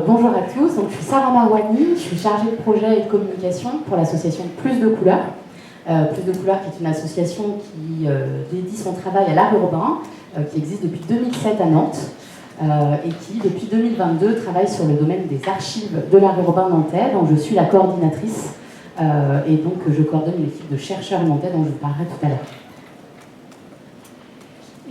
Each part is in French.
Bonjour à tous, donc, je suis Sarah Marwani, je suis chargée de projet et de communication pour l'association Plus de Couleurs. Plus de Couleurs qui est une association qui dédie son travail à l'art urbain, qui existe depuis 2007 à Nantes et qui, depuis 2022, travaille sur le domaine des archives de l'art urbain nantais, dont je suis la coordinatrice et donc je coordonne une équipe de chercheurs nantais dont je vous parlerai tout à l'heure.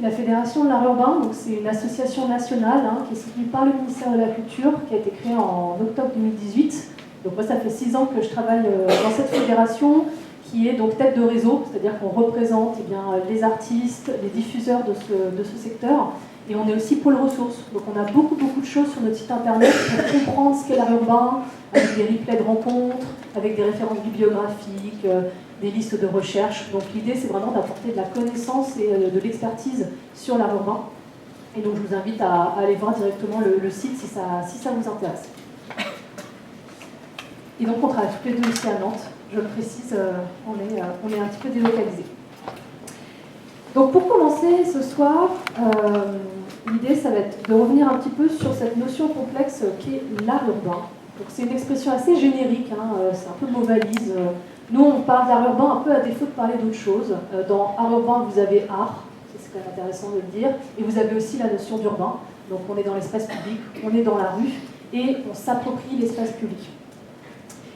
La Fédération de l'art urbain, c'est une association nationale qui est soutenue par le ministère de la Culture, qui a été créée en octobre 2018. Donc moi, ça fait 6 ans que je travaille dans cette fédération, qui est donc tête de réseau, c'est-à-dire qu'on représente les artistes, les diffuseurs de ce secteur, et on est aussi pôle ressources. Donc on a beaucoup de choses sur notre site internet pour comprendre ce qu'est l'art urbain, avec des replays de rencontres, avec des références bibliographiques, des listes de recherche. Donc l'idée, c'est vraiment d'apporter de la connaissance et de l'expertise sur l'art urbain. Et donc je vous invite à aller voir directement le site si ça vous intéresse. Et donc on travaille toutes les deux ici à Nantes. Je le précise, on est un petit peu délocalisé. Donc pour commencer ce soir, l'idée, ça va être de revenir un petit peu sur cette notion complexe qu'est l'art urbain. Donc c'est une expression assez générique, c'est un peu mot valise. Nous, on parle d'art urbain un peu à défaut de parler d'autre chose. Dans art urbain, vous avez art, c'est quand même intéressant de le dire, et vous avez aussi la notion d'urbain. Donc on est dans l'espace public, on est dans la rue, et on s'approprie l'espace public.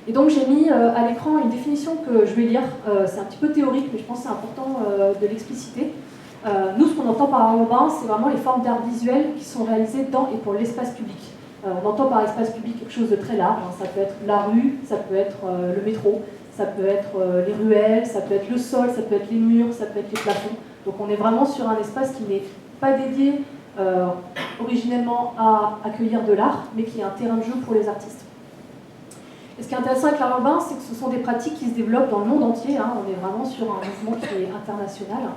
Et donc j'ai mis à l'écran une définition que je vais lire. C'est un petit peu théorique, mais je pense que c'est important de l'expliciter. Nous, ce qu'on entend par art urbain, c'est vraiment les formes d'art visuel qui sont réalisées dans et pour l'espace public. On entend par espace public quelque chose de très large. Ça peut être la rue, ça peut être le métro, ça peut être les ruelles, ça peut être le sol, ça peut être les murs, ça peut être les plafonds. Donc on est vraiment sur un espace qui n'est pas dédié originellement à accueillir de l'art, mais qui est un terrain de jeu pour les artistes. Et ce qui est intéressant avec l'art urbain, c'est que ce sont des pratiques qui se développent dans le monde entier. On est vraiment sur un mouvement qui est international.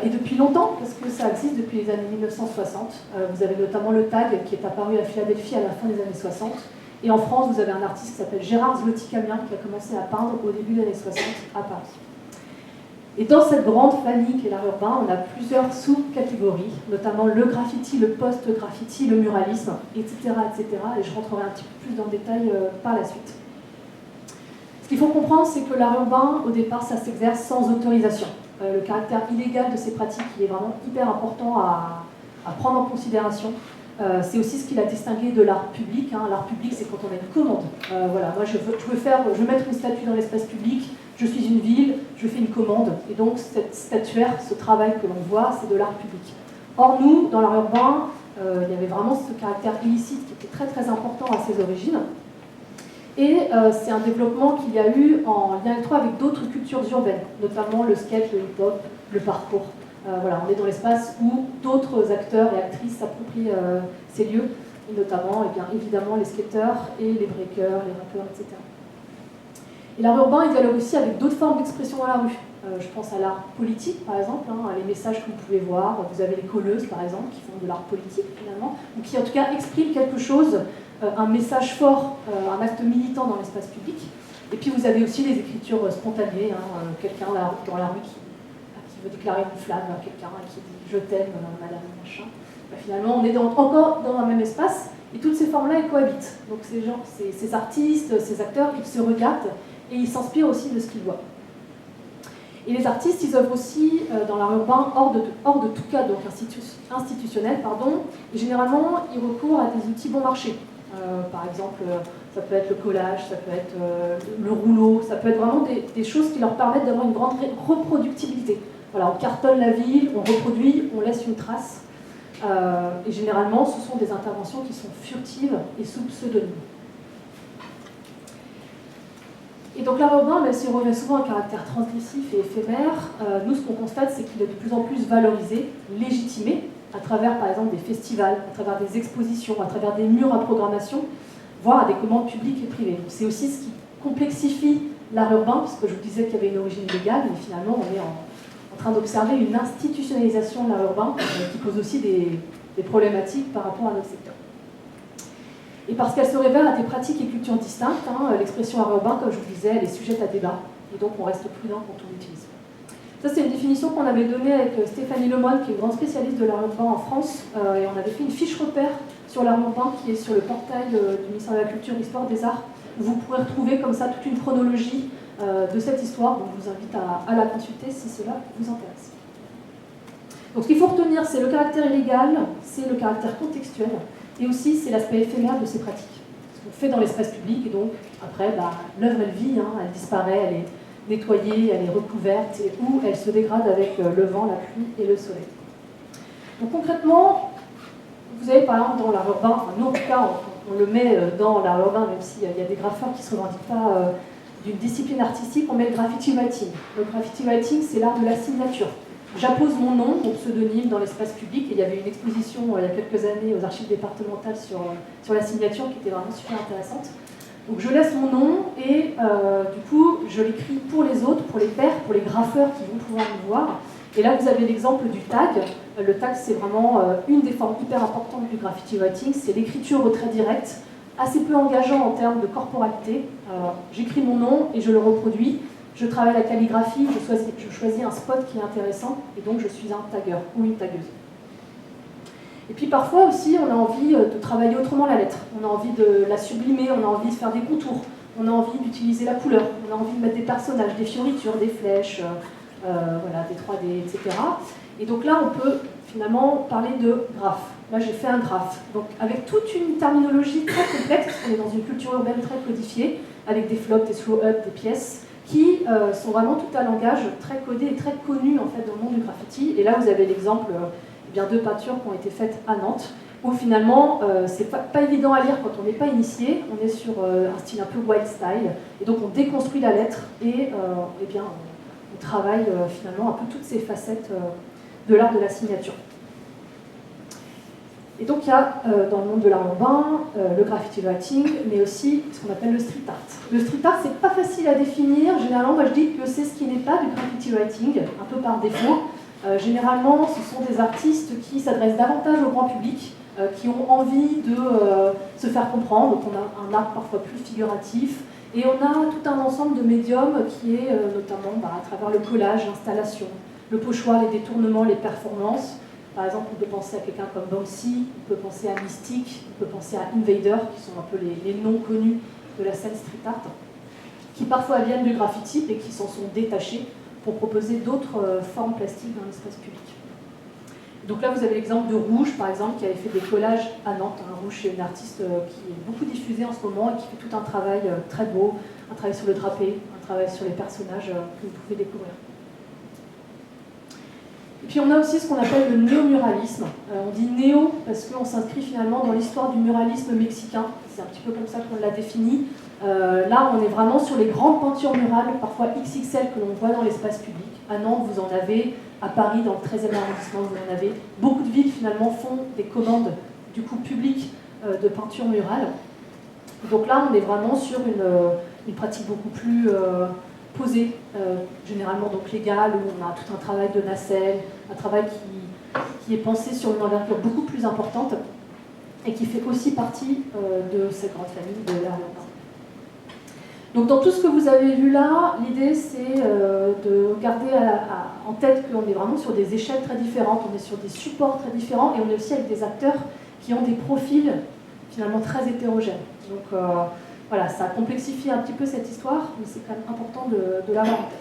Et depuis longtemps, parce que ça existe depuis les années 1960. Vous avez notamment le tag qui est apparu à Philadelphie à la fin des années 60. Et en France, vous avez un artiste qui s'appelle Gérard Zloty-Camien qui a commencé à peindre au début des années 60 à Paris. Et dans cette grande famille qu'est l'art urbain, on a plusieurs sous-catégories, notamment le graffiti, le post-graffiti, le muralisme, etc., etc. Et je rentrerai un petit peu plus dans le détail par la suite. Ce qu'il faut comprendre, c'est que l'art urbain, au départ, ça s'exerce sans autorisation. Le caractère illégal de ces pratiques, il est vraiment hyper important à prendre en considération. C'est aussi ce qui l'a distingué de l'art public. L'art public, c'est quand on a une commande. Voilà, moi, je veux mettre une statue dans l'espace public, je suis une ville, je fais une commande. Et donc, cette statuaire, ce travail que l'on voit, c'est de l'art public. Or, nous, dans l'art urbain, il y avait vraiment ce caractère illicite qui était très, très important à ses origines. Et c'est un développement qu'il y a eu en lien étroit avec d'autres cultures urbaines, notamment le skate, le hip-hop, le parcours. Voilà, on est dans l'espace où d'autres acteurs et actrices s'approprient ces lieux, et notamment, évidemment, les skateurs et les breakers, les rappeurs, etc. Et l'art urbain, il dialogue aussi avec d'autres formes d'expression dans la rue. Je pense à l'art politique, par exemple, les messages que vous pouvez voir. Vous avez les colleuses, par exemple, qui font de l'art politique, finalement, ou qui, en tout cas, expriment quelque chose, un message fort, un acte militant dans l'espace public. Et puis, vous avez aussi les écritures spontanées, quelqu'un dans la rue qui veut déclarer une flamme à quelqu'un qui dit « je t'aime, madame, machin ». Finalement, on est encore dans un même espace, et toutes ces formes-là, elles cohabitent. Donc ces artistes, ces acteurs, ils se regardent, et ils s'inspirent aussi de ce qu'ils voient. Et les artistes, ils œuvrent aussi dans l'art urbain hors de tout cadre donc institutionnel, et généralement, ils recourent à des outils bon marché. Par exemple, ça peut être le collage, ça peut être le rouleau, ça peut être vraiment des choses qui leur permettent d'avoir une grande reproductibilité. Voilà, on cartonne la ville, on reproduit, on laisse une trace. Et généralement, ce sont des interventions qui sont furtives et sous pseudonyme. Et donc l'art urbain, même s'il revêt souvent un caractère transgressif et éphémère, nous, ce qu'on constate, c'est qu'il est de plus en plus valorisé, légitimé, à travers, par exemple, des festivals, à travers des expositions, à travers des murs à programmation, voire à des commandes publiques et privées. Donc c'est aussi ce qui complexifie l'art urbain, parce que je vous disais qu'il y avait une origine légale, mais finalement, on est en train d'observer une institutionnalisation de l'art urbain qui pose aussi des problématiques par rapport à notre secteur. Et parce qu'elle se révèle à des pratiques et cultures distinctes, l'expression art urbain, comme je vous disais, elle est sujette à débat, et donc on reste prudent quand on l'utilise. Ça, c'est une définition qu'on avait donnée avec Stéphanie Lemoine, qui est une grande spécialiste de l'art urbain en France, et on avait fait une fiche repère sur l'art urbain qui est sur le portail du ministère de la Culture, Histoire des Arts, où vous pourrez retrouver comme ça toute une chronologie de cette histoire. Donc je vous invite à la consulter si cela vous intéresse. Donc ce qu'il faut retenir, c'est le caractère illégal, c'est le caractère contextuel, et aussi c'est l'aspect éphémère de ces pratiques. Ce qu'on fait dans l'espace public, et donc après, l'œuvre elle vit, elle disparaît, elle est nettoyée, elle est recouverte, ou elle se dégrade avec le vent, la pluie et le soleil. Donc concrètement, vous avez par exemple dans l'art urbain, enfin nous en tout cas on le met dans l'art urbain, même s'il y a des graffeurs qui ne se revendiquent pas d'une discipline artistique, on met le graffiti writing. Le graffiti writing, c'est l'art de la signature. J'appose mon nom, mon pseudonyme dans l'espace public, et il y avait une exposition il y a quelques années aux archives départementales sur la signature qui était vraiment super intéressante. Donc je laisse mon nom et du coup je l'écris pour les autres, pour les pairs, pour les graffeurs qui vont pouvoir me voir. Et là vous avez l'exemple du tag. Le tag c'est vraiment une des formes hyper importantes du graffiti writing, c'est l'écriture au trait direct, assez peu engageant en termes de corporalité. J'écris mon nom et je le reproduis. Je travaille la calligraphie, je choisis un spot qui est intéressant et donc je suis un tagueur ou une tagueuse. Et puis parfois aussi, on a envie de travailler autrement la lettre. On a envie de la sublimer, on a envie de faire des contours, on a envie d'utiliser la couleur, on a envie de mettre des personnages, des fioritures, des flèches, voilà, des 3D, etc. Et donc là, on peut finalement parler de graphe. Là, j'ai fait un graphe. Donc avec toute une terminologie très complexe, on est dans une culture urbaine très codifiée, avec des flops, des throw-up, des pièces, qui sont vraiment tout un langage très codé et très connu en fait dans le monde du graffiti. Et là, vous avez l'exemple de peintures qui ont été faites à Nantes, où finalement, c'est pas évident à lire quand on n'est pas initié. On est sur un style un peu wild style, et donc on déconstruit la lettre et on travaille finalement un peu toutes ces facettes de l'art de la signature. Et donc il y a dans le monde de l'art urbain le graffiti writing, mais aussi ce qu'on appelle le street art. Le street art, c'est pas facile à définir. Généralement, moi je dis que c'est ce qui n'est pas du graffiti writing, un peu par défaut. Généralement, ce sont des artistes qui s'adressent davantage au grand public, qui ont envie de se faire comprendre. Donc on a un art parfois plus figuratif, et on a tout un ensemble de médiums qui est notamment à travers le collage, l'installation, le pochoir, les détournements, les performances. Par exemple, on peut penser à quelqu'un comme Banksy, on peut penser à Mystique, on peut penser à Invader, qui sont un peu les noms connus de la scène street art, qui parfois viennent du graffiti et qui s'en sont détachés pour proposer d'autres formes plastiques dans l'espace public. Donc là, vous avez l'exemple de Rouge, par exemple, qui avait fait des collages à Nantes. Rouge, c'est une artiste qui est beaucoup diffusée en ce moment et qui fait tout un travail très beau, un travail sur le drapé, un travail sur les personnages que vous pouvez découvrir. Et puis on a aussi ce qu'on appelle le néo-muralisme. On dit néo parce qu'on s'inscrit finalement dans l'histoire du muralisme mexicain. C'est un petit peu comme ça qu'on l'a défini. Là, on est vraiment sur les grandes peintures murales, parfois XXL, que l'on voit dans l'espace public. À Nantes, vous en avez. À Paris, dans le 13e arrondissement, vous en avez. Beaucoup de villes, finalement, font des commandes, du coup, publiques de peinture murale. Donc là, on est vraiment sur une pratique beaucoup plus posée, généralement donc légale, où on a tout un travail de nacelle, un travail qui est pensé sur une envergure beaucoup plus importante et qui fait aussi partie de cette grande famille de l'art urbain. Donc dans tout ce que vous avez vu là, l'idée c'est de garder en tête qu'on est vraiment sur des échelles très différentes, on est sur des supports très différents et on est aussi avec des acteurs qui ont des profils finalement très hétérogènes. Donc voilà, ça complexifie un petit peu cette histoire, mais c'est quand même important de l'avoir en tête.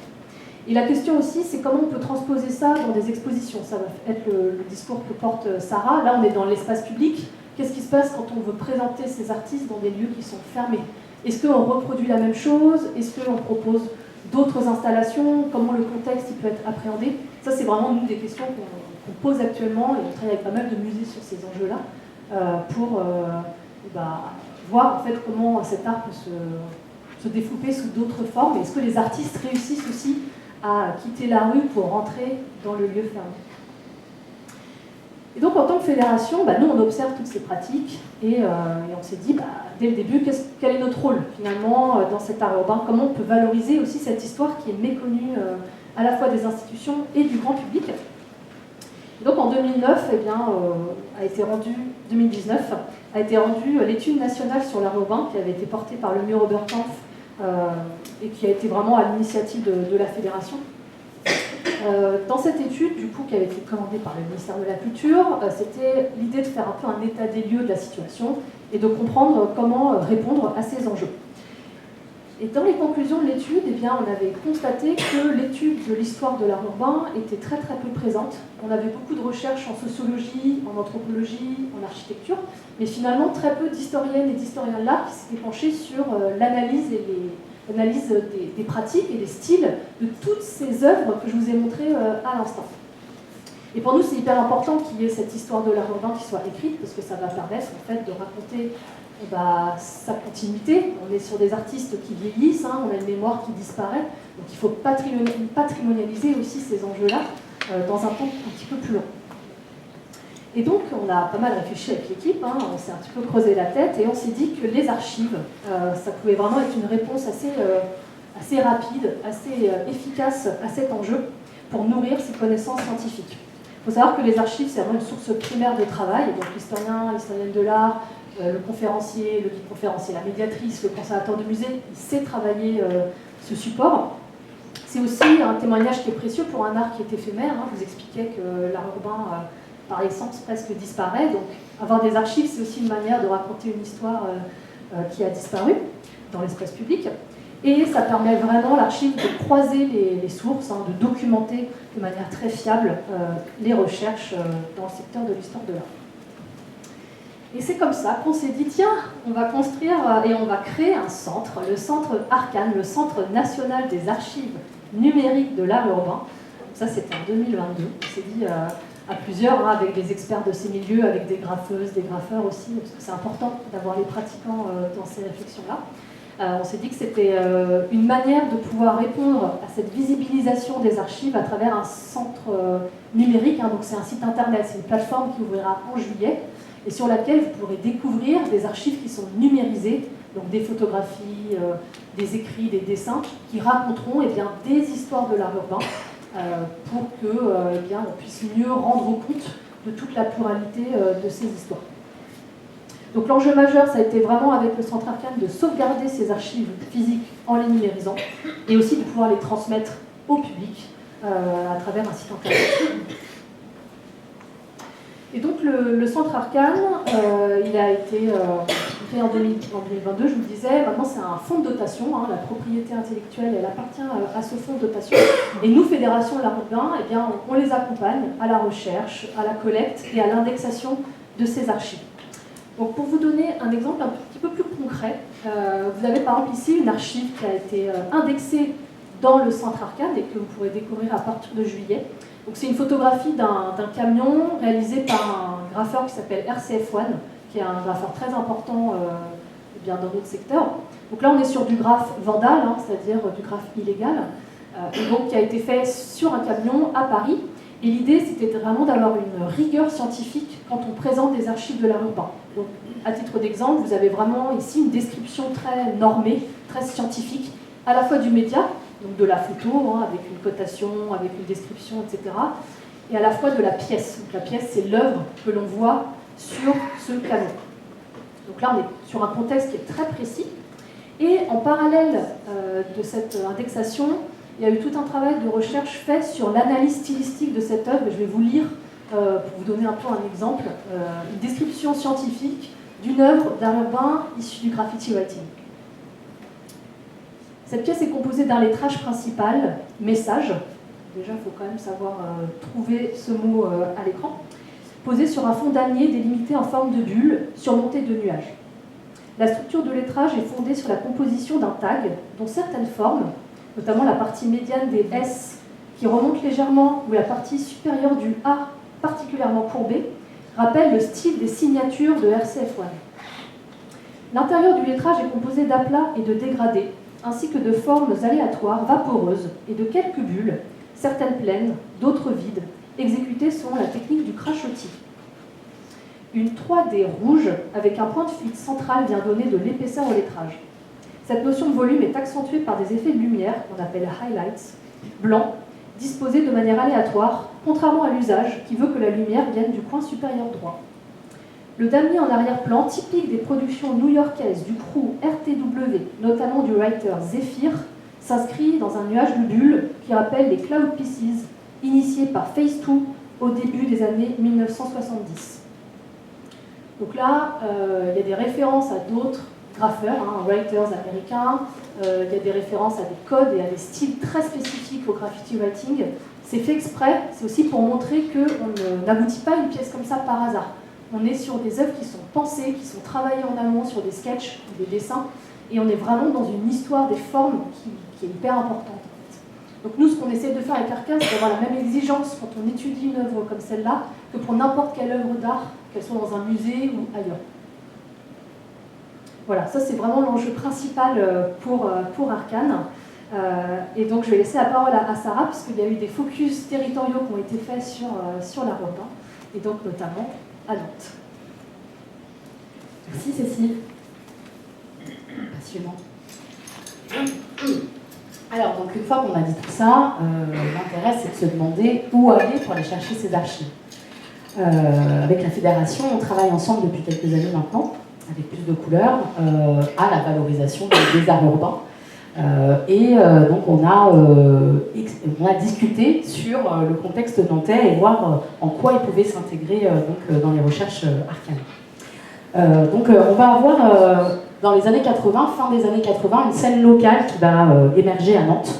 Et la question aussi, c'est comment on peut transposer ça dans des expositions. Ça va être le discours que porte Sarah. Là, on est dans l'espace public. Qu'est-ce qui se passe quand on veut présenter ces artistes dans des lieux qui sont fermés ? Est-ce qu'on reproduit la même chose ? Est-ce qu'on propose d'autres installations ? Comment le contexte il peut être appréhendé ? Ça, c'est vraiment nous des questions qu'on pose actuellement, et on travaille avec pas mal de musées sur ces enjeux-là pour voir en fait comment cet art peut se développer sous d'autres formes. Est-ce que les artistes réussissent aussi à quitter la rue pour rentrer dans le lieu fermé ? Et donc en tant que fédération, nous on observe toutes ces pratiques et on s'est dit dès le début quel est notre rôle finalement dans cet art urbain, comment on peut valoriser aussi cette histoire qui est méconnue à la fois des institutions et du grand public. Et donc en 2009, 2019 a été rendue l'étude nationale sur l'art urbain qui avait été portée par le Mur Oberkampf et qui a été vraiment à l'initiative de la fédération. Dans cette étude, du coup, qui avait été commandée par le ministère de la Culture, c'était l'idée de faire un peu un état des lieux de la situation et de comprendre comment répondre à ces enjeux. Et dans les conclusions de l'étude, eh bien, on avait constaté que l'étude de l'histoire de l'art urbain était très très peu présente. On avait beaucoup de recherches en sociologie, en anthropologie, en architecture, mais finalement très peu d'historiennes et d'historiens de l'art qui s'étaient penchés sur l'analyse des pratiques et des styles de toutes ces œuvres que je vous ai montrées à l'instant. Et pour nous, c'est hyper important qu'il y ait cette histoire de l'art urbain qui soit écrite, parce que ça va permettre en fait, de raconter sa continuité. On est sur des artistes qui vieillissent, hein, on a une mémoire qui disparaît, donc il faut patrimonialiser aussi ces enjeux-là dans un temps un petit peu plus long. Et donc on a pas mal réfléchi avec l'équipe, hein, on s'est un petit peu creusé la tête et on s'est dit que les archives, ça pouvait vraiment être une réponse assez rapide, assez efficace à cet enjeu pour nourrir ces connaissances scientifiques. Il faut savoir que les archives, c'est vraiment une source primaire de travail, donc l'historien, l'historienne de l'art, le conférencier, le guide conférencier, la médiatrice, le conservateur de musée, il sait travailler ce support. C'est aussi un témoignage qui est précieux pour un art qui est éphémère. Hein. Je vous expliquais que l'art urbain, par essence, presque disparaît. Donc avoir des archives, c'est aussi une manière de raconter une histoire qui a disparu dans l'espace public. Et ça permet vraiment, l'archive, de croiser les sources, hein, de documenter de manière très fiable les recherches dans le secteur de l'histoire de l'art. Et c'est comme ça qu'on s'est dit, tiens, on va construire et on va créer un centre, le centre Arcane, le Centre national des archives numériques de l'art urbain. Ça, c'était en 2022. On s'est dit à plusieurs, hein, avec des experts de ces milieux, avec des graffeuses, des graffeurs aussi, parce que c'est important d'avoir les pratiquants dans ces réflexions-là. On s'est dit que c'était une manière de pouvoir répondre à cette visibilisation des archives à travers un centre numérique. Hein, donc c'est un site internet, c'est une plateforme qui ouvrira en juillet et sur laquelle vous pourrez découvrir des archives qui sont numérisées, donc des photographies, des écrits, des dessins, qui raconteront eh bien, des histoires de l'art urbain pour que eh bien, on puisse mieux rendre compte de toute la pluralité de ces histoires. Donc l'enjeu majeur, ça a été vraiment avec le Centre Arcane de sauvegarder ces archives physiques en les numérisant et aussi de pouvoir les transmettre au public à travers un site internet. Et donc le Centre Arcane, il a été créé en 2022, je vous le disais, maintenant c'est un fonds de dotation, hein, la propriété intellectuelle, elle appartient à ce fonds de dotation. Et nous, Fédération de l'art urbain, eh bien, on les accompagne à la recherche, à la collecte et à l'indexation de ces archives. Donc pour vous donner un exemple un petit peu plus concret, vous avez par exemple ici une archive qui a été indexée dans le Centre Arcane et que vous pourrez découvrir à partir de juillet. Donc c'est une photographie d'un camion réalisé par un graffeur qui s'appelle RCF One, qui est un graffeur très important eh bien, dans notre secteur. Donc là on est sur du graphe vandale, hein, c'est-à-dire du graphe illégal, et donc qui a été fait sur un camion à Paris. Et l'idée, c'était vraiment d'avoir une rigueur scientifique quand on présente des archives de l'art urbain. Donc, à titre d'exemple, vous avez vraiment ici une description très normée, très scientifique, à la fois du média, donc de la photo, hein, avec une cotation, avec une description, etc., et à la fois de la pièce. Donc, la pièce, c'est l'œuvre que l'on voit sur ce camion. Donc là, on est sur un contexte qui est très précis. Et en parallèle de cette indexation, il y a eu tout un travail de recherche fait sur l'analyse stylistique de cette œuvre. Je vais vous lire, pour vous donner un peu un exemple, une description scientifique d'une œuvre d'art urbain issue du graffiti writing. Cette pièce est composée d'un lettrage principal, message. Déjà, il faut quand même savoir trouver ce mot à l'écran. Posé sur un fond damier délimité en forme de bulle, surmonté de nuages. La structure de lettrage est fondée sur la composition d'un tag dont certaines formes, notamment la partie médiane des S qui remonte légèrement ou la partie supérieure du A particulièrement courbée, rappellent le style des signatures de RCF1. L'intérieur du lettrage est composé d'aplats et de dégradés, ainsi que de formes aléatoires, vaporeuses et de quelques bulles, certaines pleines, d'autres vides, exécutées selon la technique du crachotis. Une 3D rouge avec un point de fuite central vient donner de l'épaisseur au lettrage. Cette notion de volume est accentuée par des effets de lumière, qu'on appelle highlights, blancs, disposés de manière aléatoire, contrairement à l'usage qui veut que la lumière vienne du coin supérieur droit. Le damier en arrière-plan, typique des productions new-yorkaises du crew RTW, notamment du writer Zephyr, s'inscrit dans un nuage de bulles qui rappelle les cloud pieces initié par Phase2 au début des années 1970. Donc là, il y a des références à d'autres graffeurs, writers américains, il y a des références à des codes et à des styles très spécifiques au graffiti writing. C'est fait exprès, c'est aussi pour montrer qu'on n'aboutit pas à une pièce comme ça par hasard. On est sur des œuvres qui sont pensées, qui sont travaillées en amont sur des sketchs, des dessins, et on est vraiment dans une histoire des formes qui est hyper importante. En fait. Donc nous, ce qu'on essaie de faire avec Arcane, c'est d'avoir la même exigence quand on étudie une œuvre comme celle-là que pour n'importe quelle œuvre d'art, qu'elle soit dans un musée ou ailleurs. Voilà, ça c'est vraiment l'enjeu principal pour Arcane. Et donc je vais laisser la parole à Sarah, puisqu'il y a eu des focus territoriaux qui ont été faits sur la Europe, et donc notamment à Nantes. Merci Cécile. Passionnant. Alors, donc une fois qu'on a dit tout ça, l'intérêt c'est de se demander où aller pour aller chercher ces archives. Avec la fédération, on travaille ensemble depuis quelques années maintenant, avec plus de couleurs, à la valorisation des arts urbains. Donc on a discuté sur le contexte nantais et voir en quoi il pouvait s'intégrer dans les recherches Arcane. On va avoir dans les années 80, fin des années 80, une scène locale qui va émerger à Nantes,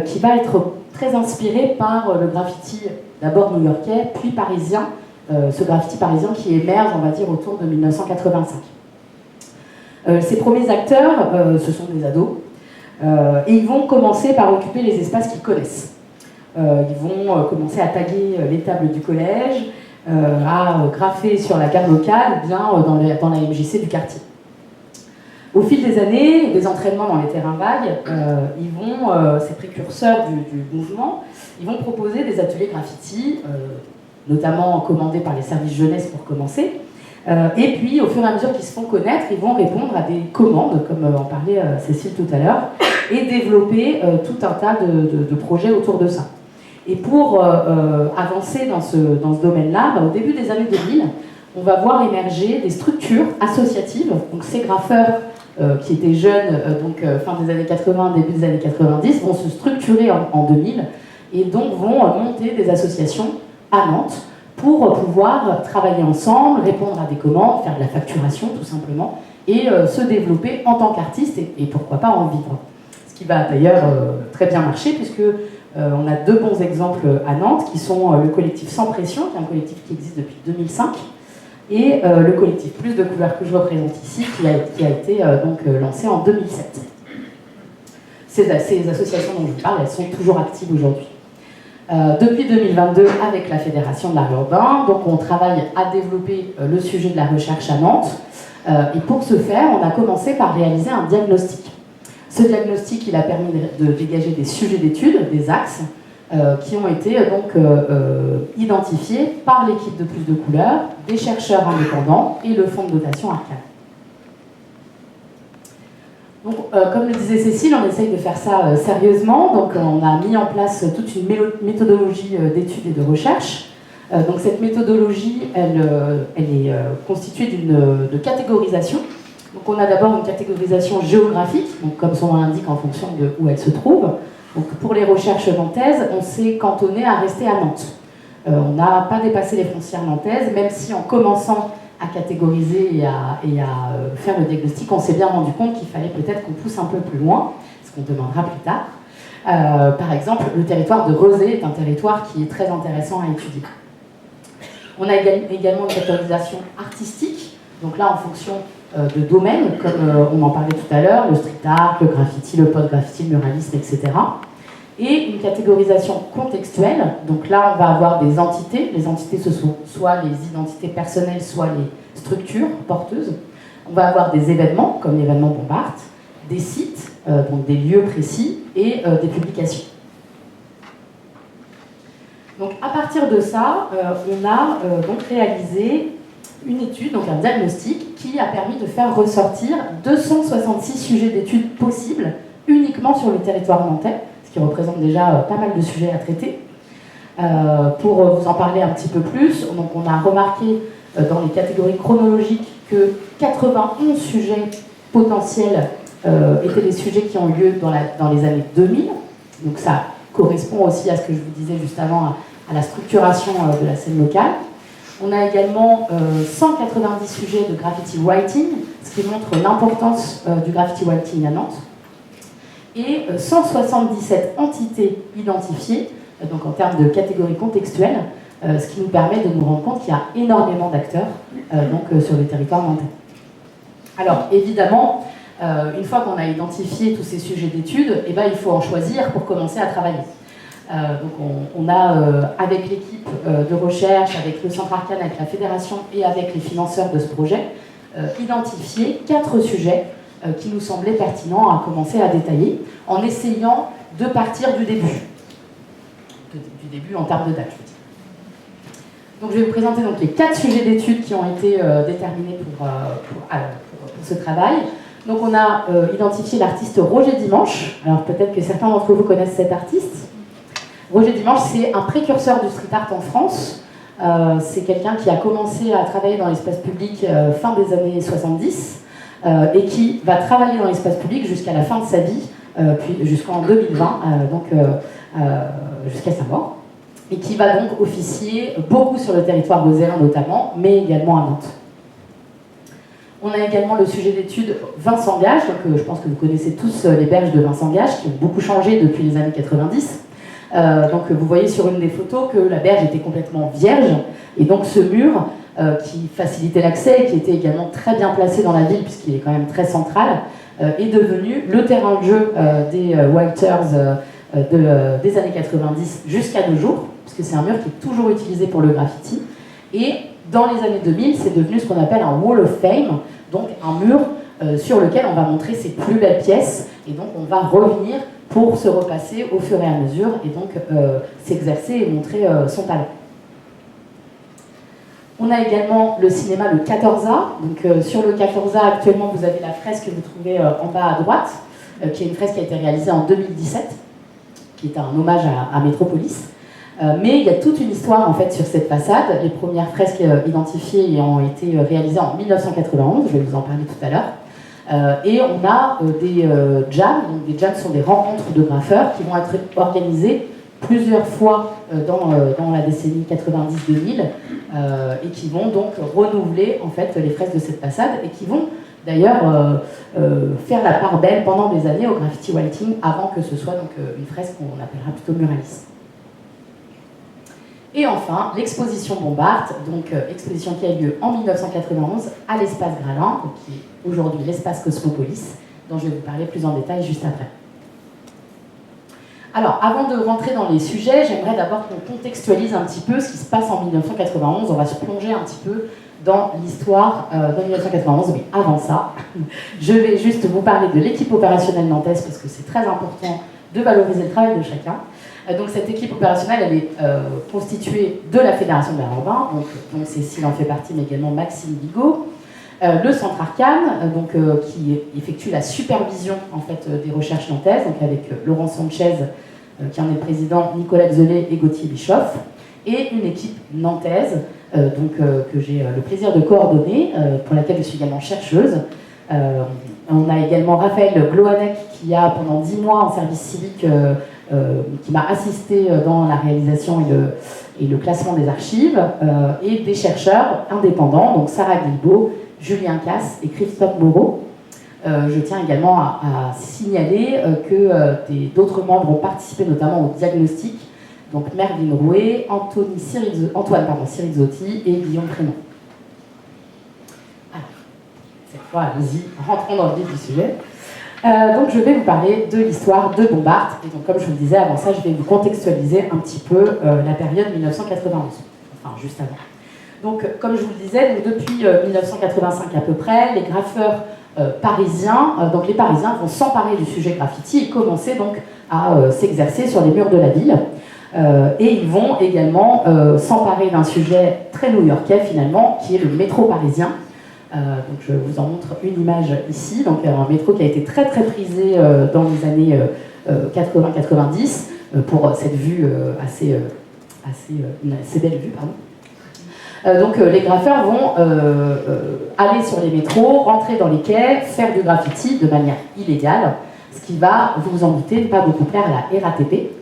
qui va être très inspirée par le graffiti d'abord new-yorkais, puis parisien, ce graffiti parisien qui émerge, on va dire, autour de 1985. Ces premiers acteurs, ce sont des ados, et ils vont commencer par occuper les espaces qu'ils connaissent. Ils vont commencer à taguer les tables du collège, à graffer sur la gare locale, ou bien dans la MJC du quartier. Au fil des années, des entraînements dans les terrains vagues, ces précurseurs du mouvement, ils vont proposer des ateliers graffiti, notamment commandés par les services jeunesse pour commencer. Et puis, au fur et à mesure qu'ils se font connaître, ils vont répondre à des commandes, comme en parlait Cécile tout à l'heure, et développer tout un tas de projets autour de ça. Et pour avancer dans ce domaine-là, au début des années 2000, on va voir émerger des structures associatives. Donc ces graffeurs qui étaient jeunes, fin des années 80, début des années 90, vont se structurer en 2000 et donc vont monter des associations à Nantes pour pouvoir travailler ensemble, répondre à des commandes, faire de la facturation tout simplement, et se développer en tant qu'artiste et pourquoi pas en vivre. Ce qui va d'ailleurs très bien marcher puisque on a deux bons exemples à Nantes qui sont le collectif Sans Pression, qui est un collectif qui existe depuis 2005, et le collectif Plus de couleurs que je représente ici, qui a été lancé en 2007. Ces associations dont je vous parle, elles sont toujours actives aujourd'hui. Depuis 2022, avec la Fédération de l'art urbain, donc on travaille à développer le sujet de la recherche à Nantes. Et pour ce faire, on a commencé par réaliser un diagnostic. Ce diagnostic, il a permis de dégager des sujets d'études, des axes, qui ont été identifiés par l'équipe de Plus de couleurs, des chercheurs indépendants et le fonds de dotation Arcane. Donc, comme le disait Cécile, on essaye de faire ça sérieusement. Donc, on a mis en place toute une méthodologie d'études et de recherche. Donc, cette méthodologie, elle est constituée de catégorisation. Donc, on a d'abord une catégorisation géographique, donc, comme son nom l'indique, en fonction de où elle se trouve. Donc, pour les recherches nantaises, on s'est cantonné à rester à Nantes. On n'a pas dépassé les frontières nantaises, même si en commençant à catégoriser et à faire le diagnostic, on s'est bien rendu compte qu'il fallait peut-être qu'on pousse un peu plus loin, ce qu'on demandera plus tard. Par exemple, le territoire de Rezé est un territoire qui est très intéressant à étudier. On a également une catégorisation artistique, donc là en fonction de domaines, comme on en parlait tout à l'heure, le street art, le graffiti, le post-graffiti, le muralisme, etc. Et une catégorisation contextuelle, donc là on va avoir des entités, les entités ce sont soit les identités personnelles, soit les structures porteuses. On va avoir des événements, comme l'événement Bombard, des sites, donc des lieux précis, et des publications. Donc à partir de ça, on a donc réalisé une étude, donc un diagnostic, qui a permis de faire ressortir 266 sujets d'études possibles uniquement sur le territoire nantais, ce qui représente déjà pas mal de sujets à traiter. Pour vous en parler un petit peu plus, donc on a remarqué dans les catégories chronologiques que 91 sujets potentiels étaient des sujets qui ont lieu dans les années 2000. Donc ça correspond aussi à ce que je vous disais juste avant, à la structuration de la scène locale. On a également 190 sujets de graffiti writing, ce qui montre l'importance du graffiti writing à Nantes, et 177 entités identifiées, donc en termes de catégories contextuelles, ce qui nous permet de nous rendre compte qu'il y a énormément d'acteurs sur le territoire nantais. Alors évidemment, une fois qu'on a identifié tous ces sujets d'études, il faut en choisir pour commencer à travailler. Donc on a, avec l'équipe de recherche, avec le Centre Arcane, avec la Fédération et avec les financeurs de ce projet, identifié 4 sujets qui nous semblaient pertinents à commencer à détailler, en essayant de partir du début. Du début en termes de date, je veux dire. Donc je vais vous présenter donc, les 4 sujets d'études qui ont été déterminés pour ce travail. Donc on a identifié l'artiste Roger Dimanche. Alors peut-être que certains d'entre vous connaissent cet artiste. Roger Dimanche, c'est un précurseur du street art en France. C'est quelqu'un qui a commencé à travailler dans l'espace public fin des années 70 et qui va travailler dans l'espace public jusqu'à la fin de sa vie, puis jusqu'en 2020, jusqu'à sa mort, et qui va donc officier beaucoup sur le territoire vosgien notamment, mais également à Nantes. On a également le sujet d'étude Vincent Gage, donc je pense que vous connaissez tous les berges de Vincent Gage, qui ont beaucoup changé depuis les années 90. Donc vous voyez sur une des photos que la berge était complètement vierge, et donc ce mur qui facilitait l'accès et qui était également très bien placé dans la ville puisqu'il est quand même très central, est devenu le terrain de jeu des Writers des années 90 jusqu'à nos jours, puisque c'est un mur qui est toujours utilisé pour le graffiti, et dans les années 2000 c'est devenu ce qu'on appelle un Wall of Fame, donc un mur sur lequel on va montrer ses plus belles pièces, et donc on va revenir pour se repasser au fur et à mesure et donc s'exercer et montrer son talent. On a également le cinéma Le 14A. Donc, sur le 14A, actuellement, vous avez la fresque que vous trouvez en bas à droite, qui est une fresque qui a été réalisée en 2017, qui est un hommage à Métropolis. Mais il y a toute une histoire en fait sur cette façade. Les premières fresques identifiées ont été réalisées en 1991, je vais vous en parler tout à l'heure. Et on a des jams. Donc des jams sont des rencontres de graffeurs qui vont être organisées plusieurs fois dans la décennie 90-2000 et qui vont donc renouveler en fait les fresques de cette façade et qui vont d'ailleurs faire la part belle pendant des années au graffiti writing avant que ce soit donc une fresque qu'on appellera plutôt muraliste. Et enfin, l'exposition Bombard, donc exposition qui a eu lieu en 1991 à l'espace Gralin, qui est aujourd'hui l'espace Cosmopolis, dont je vais vous parler plus en détail juste après. Alors, avant de rentrer dans les sujets, j'aimerais d'abord qu'on contextualise un petit peu ce qui se passe en 1991. On va se plonger un petit peu dans l'histoire de 1991, mais avant ça, je vais juste vous parler de l'équipe opérationnelle nantaise, parce que c'est très important de valoriser le travail de chacun. Donc cette équipe opérationnelle, elle est constituée de la Fédération de l'art urbain, donc Cécile en fait partie, mais également Maxime Bigot, le Centre Arcane, qui effectue la supervision en fait, des recherches nantaises, donc avec Laurent Sanchez, qui en est le président, Nicolas Xelet et Gauthier Bischoff, et une équipe nantaise que j'ai le plaisir de coordonner, pour laquelle je suis également chercheuse. On a également Raphaël Gloanec, qui a pendant 10 mois en service civique qui m'a assisté dans la réalisation et le classement des archives, et des chercheurs indépendants, donc Sarah Guilbault, Julien Casse et Christophe Moreau. Je tiens également à signaler que d'autres membres ont participé notamment au diagnostic, donc Mervyn Rouet, Antoine Cyrizzotti et Guillaume Prémont. Alors, cette fois, allons-y, rentrons dans le vif du sujet. Donc je vais vous parler de l'histoire de Bombard, et donc comme je vous le disais avant ça, je vais vous contextualiser un petit peu la période 1991, enfin juste avant. Donc comme je vous le disais, donc, depuis 1985 à peu près, les graffeurs parisiens, donc les Parisiens vont s'emparer du sujet graffiti et commencer donc à s'exercer sur les murs de la ville. Et ils vont également s'emparer d'un sujet très new-yorkais finalement, qui est le métro parisien. Donc je vous en montre une image ici, donc un métro qui a été très très prisé dans les années 80-90 pour cette vue assez belle vue, pardon. Donc les graffeurs vont aller sur les métros, rentrer dans les quais, faire du graffiti de manière illégale, ce qui va, vous vous en doutez, ne pas beaucoup plaire à la RATP.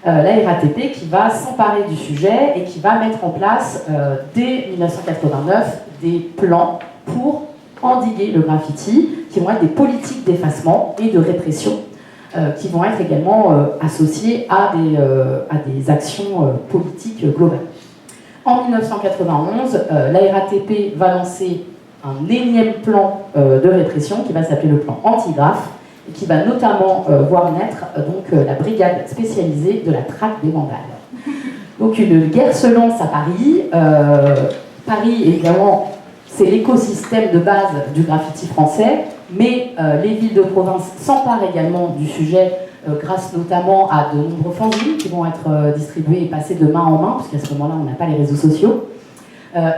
la RATP qui va s'emparer du sujet et qui va mettre en place, dès 1989, des plans pour endiguer le graffiti, qui vont être des politiques d'effacement et de répression, qui vont être également associées à des actions politiques globales. En 1991, la RATP va lancer un énième plan de répression qui va s'appeler le plan anti-graffe et qui va notamment voir naître la brigade spécialisée de la traque des vandales. Donc une guerre se lance à Paris. Paris, évidemment, c'est l'écosystème de base du graffiti français, mais les villes de province s'emparent également du sujet grâce notamment à de nombreux fanzines qui vont être distribués et passés de main en main, parce qu'à ce moment-là, on n'a pas les réseaux sociaux.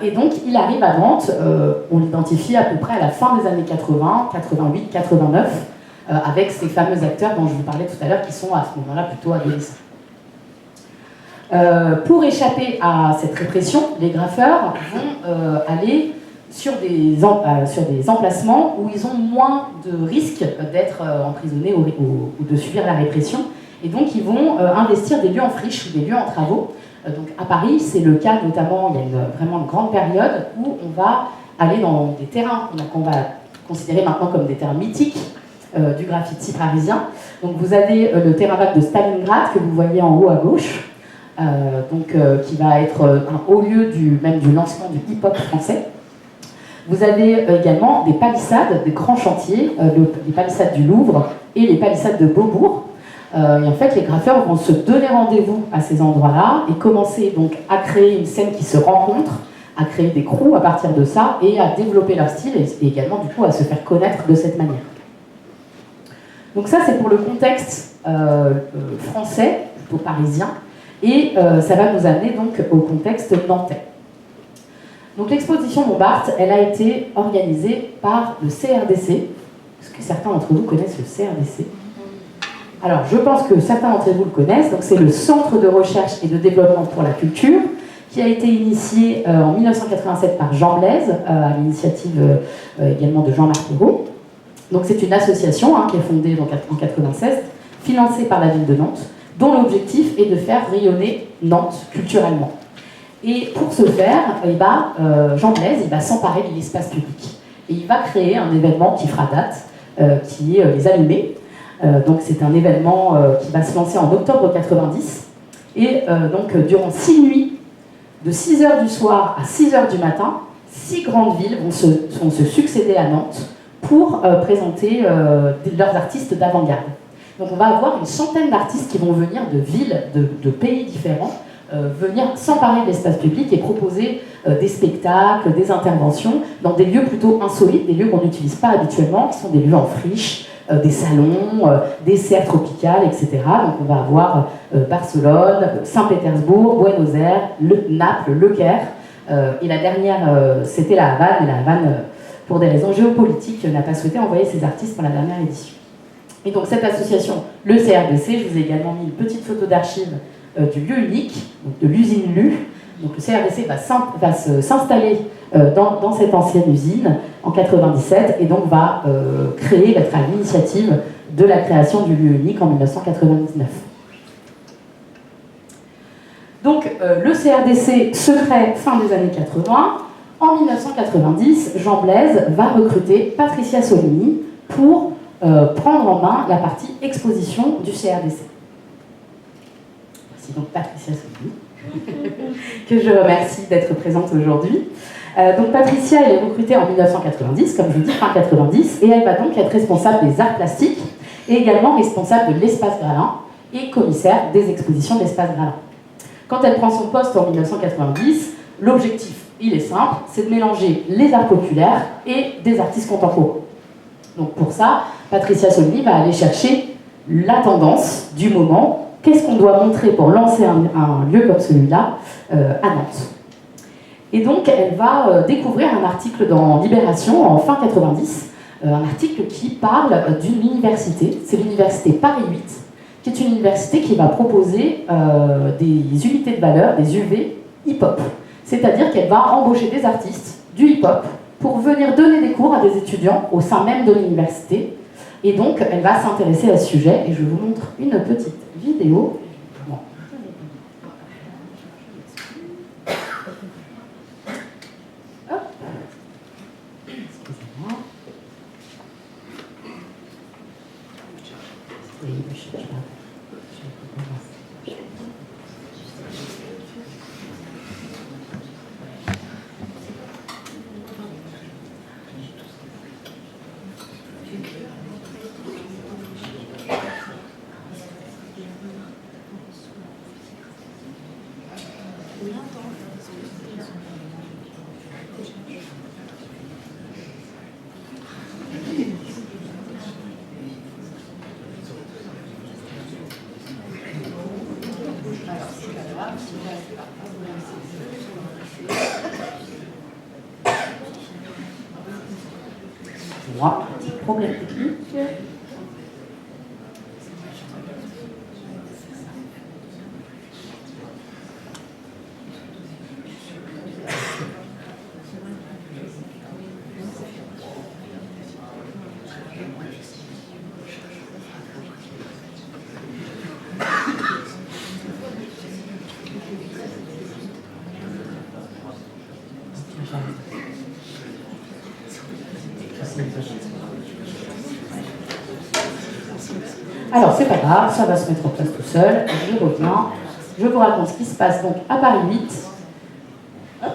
Et donc, il arrive à Nantes, on l'identifie à peu près à la fin des années 80, 88, 89, avec ces fameux acteurs dont je vous parlais tout à l'heure, qui sont à ce moment-là plutôt adolescents. Pour échapper à cette répression, les graffeurs vont aller sur des emplacements où ils ont moins de risques d'être emprisonnés ou de subir la répression. Et donc, ils vont investir des lieux en friche ou des lieux en travaux. Donc, à Paris, c'est le cas notamment, il y a vraiment une grande période où on va aller dans des terrains qu'on va considérer maintenant comme des terrains mythiques du graffiti parisien. Donc, vous avez le terrain vague de Stalingrad que vous voyez en haut à gauche, qui va être un haut lieu du lancement du hip-hop français. Vous avez également des palissades, des grands chantiers, les palissades du Louvre et les palissades de Beaubourg. Et en fait, les graffeurs vont se donner rendez-vous à ces endroits-là et commencer donc à créer une scène qui se rencontre, à créer des crews à partir de ça et à développer leur style et également du coup à se faire connaître de cette manière. Donc ça, c'est pour le contexte français, plutôt parisien, et ça va nous amener donc au contexte nantais. Donc l'exposition Montmartre, elle a été organisée par le CRDC. Est-ce que certains d'entre vous connaissent le CRDC ? Alors, je pense que certains d'entre vous le connaissent. Donc, c'est le Centre de recherche et de développement pour la culture, qui a été initié en 1987 par Jean Blaise, à l'initiative également de Jean-Marc Ayrault. Donc, c'est une association qui est fondée donc, en 1996, financée par la ville de Nantes, dont l'objectif est de faire rayonner Nantes culturellement. Et pour ce faire, Jean Blaise il va s'emparer de l'espace public. Et il va créer un événement qui fera date, qui est les Allumés. Donc c'est un événement qui va se lancer en octobre 90. Et donc durant 6 nuits, de 6h du soir à 6h du matin, 6 grandes villes vont se succéder à Nantes pour présenter leurs artistes d'avant-garde. Donc on va avoir une centaine d'artistes qui vont venir de villes, de pays différents, venir s'emparer de l'espace public et proposer des spectacles, des interventions dans des lieux plutôt insolites, des lieux qu'on n'utilise pas habituellement, qui sont des lieux en friche, des salons, des serres tropicales, etc. Donc on va avoir Barcelone, Saint-Pétersbourg, Buenos Aires, Naples, Le Caire, et la dernière c'était la Havane, et la Havane, pour des raisons géopolitiques, n'a pas souhaité envoyer ses artistes pour la dernière édition. Et donc cette association, le CRDC, je vous ai également mis une petite photo d'archive du lieu unique, donc de l'usine LU. Donc le CRDC va s'installer dans cette ancienne usine en 97 et donc va être à l'initiative de la création du lieu unique en 1999. Donc le CRDC se crée fin des années 80. En 1990, Jean Blaise va recruter Patricia Solini pour prendre en main la partie exposition du CRDC. Voici donc Patricia Solini, que je remercie d'être présente aujourd'hui. Donc Patricia, elle est recrutée en 1990, comme je vous dis, fin 90, et elle va donc être responsable des arts plastiques et également responsable de l'espace Gralin et commissaire des expositions de l'espace Gralin. Quand elle prend son poste en 1990, l'objectif, il est simple, c'est de mélanger les arts populaires et des artistes contemporains. Donc pour ça, Patricia Solini va aller chercher la tendance du moment. Qu'est-ce qu'on doit montrer pour lancer un lieu comme celui-là à Nantes? Et donc, elle va découvrir un article dans Libération en fin 90, un article qui parle d'une université, c'est l'université Paris 8, qui est une université qui va proposer des unités de valeur, des UV hip-hop. C'est-à-dire qu'elle va embaucher des artistes du hip-hop pour venir donner des cours à des étudiants au sein même de l'université. Et donc, elle va s'intéresser à ce sujet, et je vous montre une petite vidéo. Bon, Moi, petit problème technique. Alors, c'est pas grave, ça va se mettre en place tout seul. Je reviens. Je vous raconte ce qui se passe donc à Paris 8. Hop.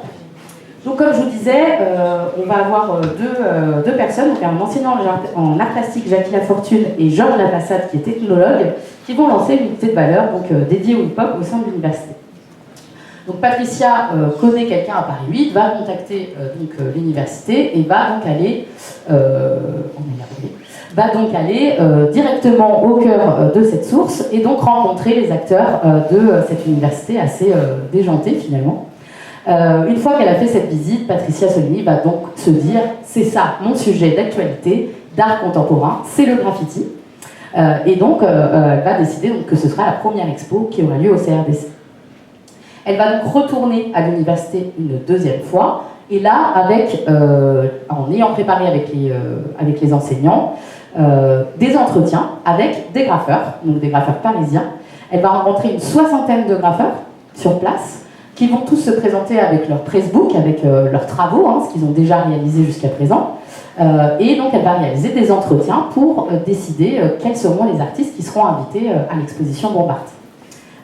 Donc, comme je vous disais, on va avoir deux personnes, donc un enseignant en art plastique, Jackie Lafortune, et Georges Lapassade, qui est technologue, qui vont lancer une unité de valeur donc, dédiée au hip-hop au sein de l'université. Donc, Patricia connaît quelqu'un à Paris 8, va contacter l'université et va donc aller... va donc aller directement au cœur de cette source et donc rencontrer les acteurs de cette université assez déjantée finalement. Une fois qu'elle a fait cette visite, Patricia Soligny va donc se dire c'est ça mon sujet d'actualité, d'art contemporain, c'est le graffiti. Et donc elle va décider donc, que ce sera la première expo qui aura lieu au CRDC. Elle va donc retourner à l'université une deuxième fois et là, en ayant préparé avec les enseignants, des entretiens avec des graffeurs, donc des graffeurs parisiens. Elle va rencontrer une 60aine de graffeurs sur place qui vont tous se présenter avec leur pressbook, avec leurs travaux, ce qu'ils ont déjà réalisé jusqu'à présent. Et donc elle va réaliser des entretiens pour décider quels seront les artistes qui seront invités à l'exposition Bombard.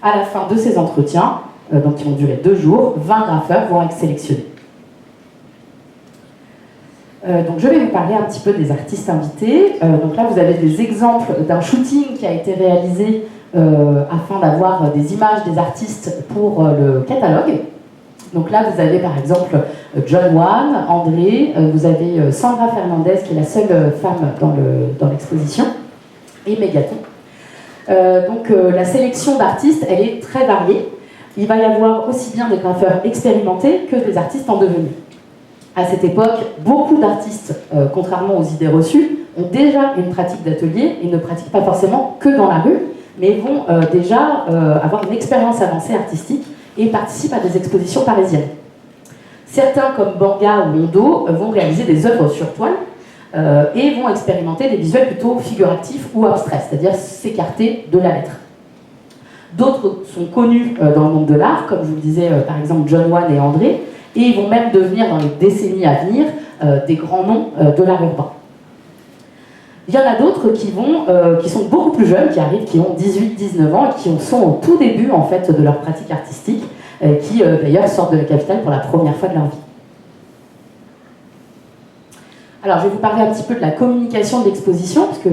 À la fin de ces entretiens, donc qui vont durer 2 jours, 20 graffeurs vont être sélectionnés. Donc je vais vous parler un petit peu des artistes invités. Donc là, vous avez des exemples d'un shooting qui a été réalisé afin d'avoir des images des artistes pour le catalogue. Donc là, vous avez par exemple John Wan, André, vous avez Sandra Fernandez, qui est la seule femme dans l'exposition, et Mégaton. Donc la sélection d'artistes, elle est très variée. Il va y avoir aussi bien des graffeurs expérimentés que des artistes en devenir. À cette époque, beaucoup d'artistes, contrairement aux idées reçues, ont déjà une pratique d'atelier et ne pratiquent pas forcément que dans la rue, mais vont déjà avoir une expérience avancée artistique et participent à des expositions parisiennes. Certains, comme Banga ou Mondo, vont réaliser des œuvres sur toile et vont expérimenter des visuels plutôt figuratifs ou abstraits, c'est-à-dire s'écarter de la lettre. D'autres sont connus dans le monde de l'art, comme je vous le disais, par exemple John Wan et André, et ils vont même devenir, dans les décennies à venir, des grands noms de l'art urbain. Il y en a d'autres qui sont beaucoup plus jeunes, qui arrivent, qui ont 18-19 ans, et qui sont au tout début en fait, de leur pratique artistique, qui d'ailleurs sortent de la capitale pour la première fois de leur vie. Alors, je vais vous parler un petit peu de la communication de l'exposition, parce que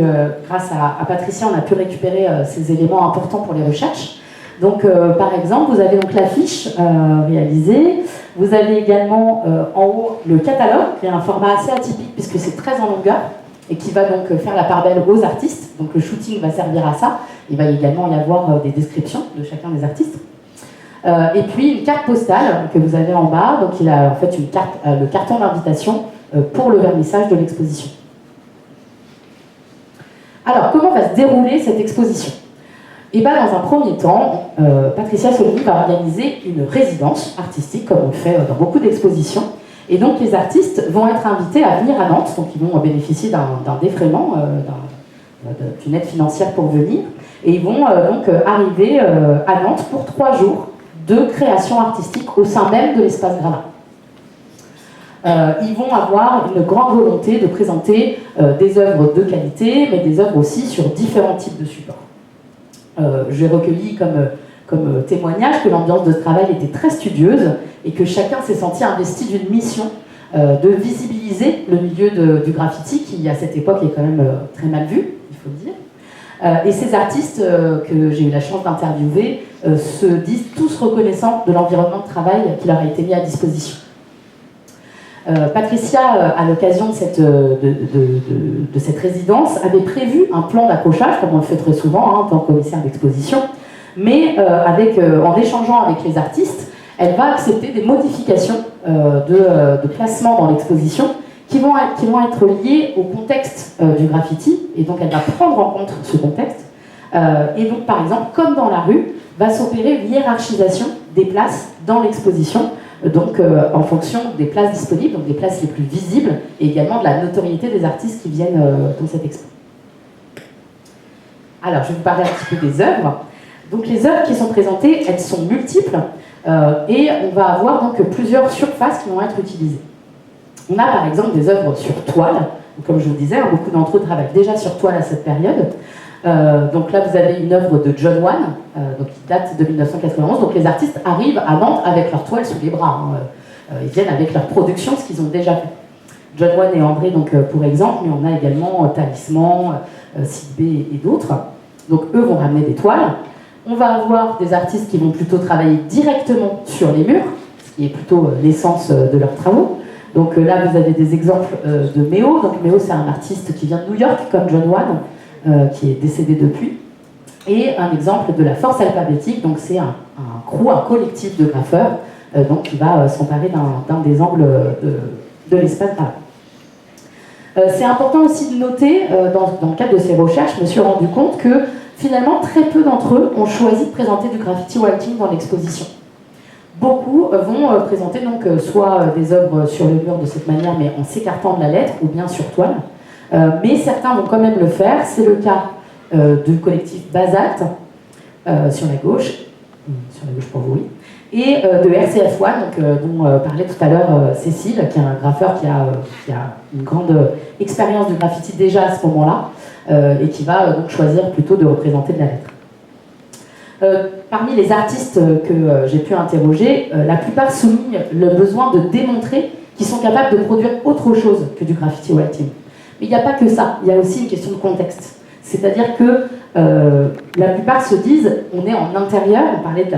grâce à Patricia, on a pu récupérer ces éléments importants pour les recherches. Donc, par exemple, vous avez donc l'affiche réalisée. Vous avez également en haut le catalogue, qui est un format assez atypique, puisque c'est très en longueur, et qui va donc faire la part belle aux artistes. Donc, le shooting va servir à ça. Il va également y avoir des descriptions de chacun des artistes. Et puis, une carte postale que vous avez en bas. Donc, il a en fait le carton d'invitation pour le vernissage de l'exposition. Alors, comment va se dérouler cette exposition ? Et bien, dans un premier temps, Patricia Soligny va organiser une résidence artistique, comme on le fait dans beaucoup d'expositions. Et donc, les artistes vont être invités à venir à Nantes, donc ils vont bénéficier d'un défraiement, d'une aide financière pour venir. Et ils vont donc arriver à Nantes pour 3 jours de création artistique au sein même de l'espace Gravin. Ils vont avoir une grande volonté de présenter des œuvres de qualité, mais des œuvres aussi sur différents types de supports. J'ai recueilli comme témoignage que l'ambiance de travail était très studieuse et que chacun s'est senti investi d'une mission de visibiliser le milieu du graffiti qui, à cette époque, est quand même très mal vu, il faut le dire, Et ces artistes que j'ai eu la chance d'interviewer se disent tous reconnaissants de l'environnement de travail qui leur a été mis à disposition. Patricia, à l'occasion de cette résidence, avait prévu un plan d'accrochage, comme on le fait très souvent en tant que commissaire d'exposition, mais en échangeant avec les artistes, elle va accepter des modifications de placement dans l'exposition qui vont être liées au contexte du graffiti, et donc elle va prendre en compte ce contexte. Et donc, par exemple, comme dans la rue, va s'opérer une hiérarchisation des places dans l'exposition, donc en fonction des places disponibles, donc des places les plus visibles, et également de la notoriété des artistes qui viennent dans cette expo. Alors, je vais vous parler un petit peu des œuvres. Donc, les œuvres qui sont présentées, elles sont multiples, et on va avoir donc plusieurs surfaces qui vont être utilisées. On a par exemple des œuvres sur toile, comme je vous disais, beaucoup d'entre eux travaillent déjà sur toile à cette période. Donc là, vous avez une œuvre de John Wan, qui date de 1991. Donc les artistes arrivent à Nantes avec leur toile sous les bras. Ils viennent avec leur production, ce qu'ils ont déjà fait. John Wan et André, donc, pour exemple, mais on a également Talisman, Sid B et d'autres. Donc eux vont ramener des toiles. On va avoir des artistes qui vont plutôt travailler directement sur les murs, ce qui est plutôt l'essence de leurs travaux. Donc là, vous avez des exemples de Méo. Donc Méo, c'est un artiste qui vient de New York, comme John Wan, qui est décédé depuis. Et un exemple de la force alphabétique, donc c'est un crew, un collectif de graffeurs, donc qui va s'emparer d'un des angles de l'espace grave. C'est important aussi de noter, dans le cadre de ces recherches, je me suis rendu compte que finalement, très peu d'entre eux ont choisi de présenter du graffiti writing dans l'exposition. Beaucoup vont présenter donc soit des œuvres sur le mur de cette manière, mais en s'écartant de la lettre, ou bien sur toile. Mais certains vont quand même le faire. C'est le cas du collectif Basalt, sur la gauche pour vous, oui, et de RCF1, dont parlait tout à l'heure Cécile, qui est un graffeur qui a une grande expérience du graffiti déjà à ce moment-là, et qui va donc choisir plutôt de représenter de la lettre. Parmi les artistes que j'ai pu interroger, la plupart soulignent le besoin de démontrer qu'ils sont capables de produire autre chose que du graffiti writing. Mais il n'y a pas que ça, il y a aussi une question de contexte. C'est-à-dire que la plupart se disent, on est en intérieur, on parlait de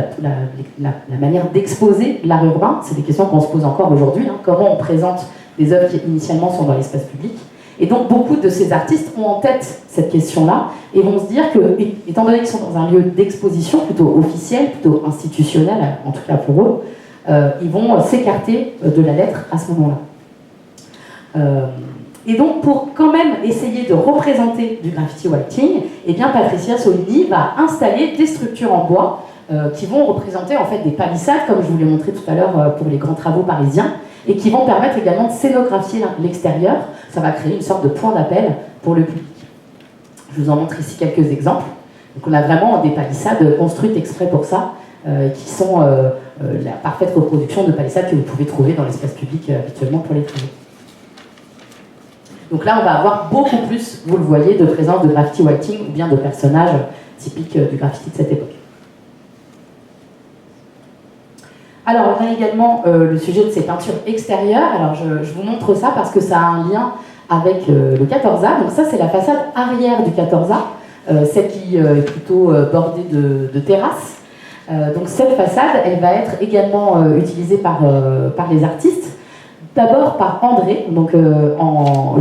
la manière d'exposer l'art urbain, c'est des questions qu'on se pose encore aujourd'hui, comment on présente des œuvres qui initialement sont dans l'espace public. Et donc beaucoup de ces artistes ont en tête cette question-là et vont se dire que, étant donné qu'ils sont dans un lieu d'exposition plutôt officiel, plutôt institutionnel, en tout cas pour eux, ils vont s'écarter de la lettre à ce moment-là. Et donc pour quand même essayer de représenter du graffiti writing, eh bien Patricia Solini va installer des structures en bois qui vont représenter en fait des palissades, comme je vous l'ai montré tout à l'heure pour les grands travaux parisiens, et qui vont permettre également de scénographier l'extérieur. Ça va créer une sorte de point d'appel pour le public. Je vous en montre ici quelques exemples. Donc on a vraiment des palissades construites exprès pour ça, qui sont la parfaite reproduction de palissades que vous pouvez trouver dans l'espace public habituellement pour les travaux. Donc là, on va avoir beaucoup plus, vous le voyez, de présence de graffiti writing ou bien de personnages typiques du graffiti de cette époque. Alors, on a également le sujet de ces peintures extérieures. Alors, je vous montre ça parce que ça a un lien avec le 14A. Donc ça, c'est la façade arrière du 14A, celle qui est plutôt bordée de terrasses. Donc cette façade, elle va être également utilisée par les artistes. D'abord par André, donc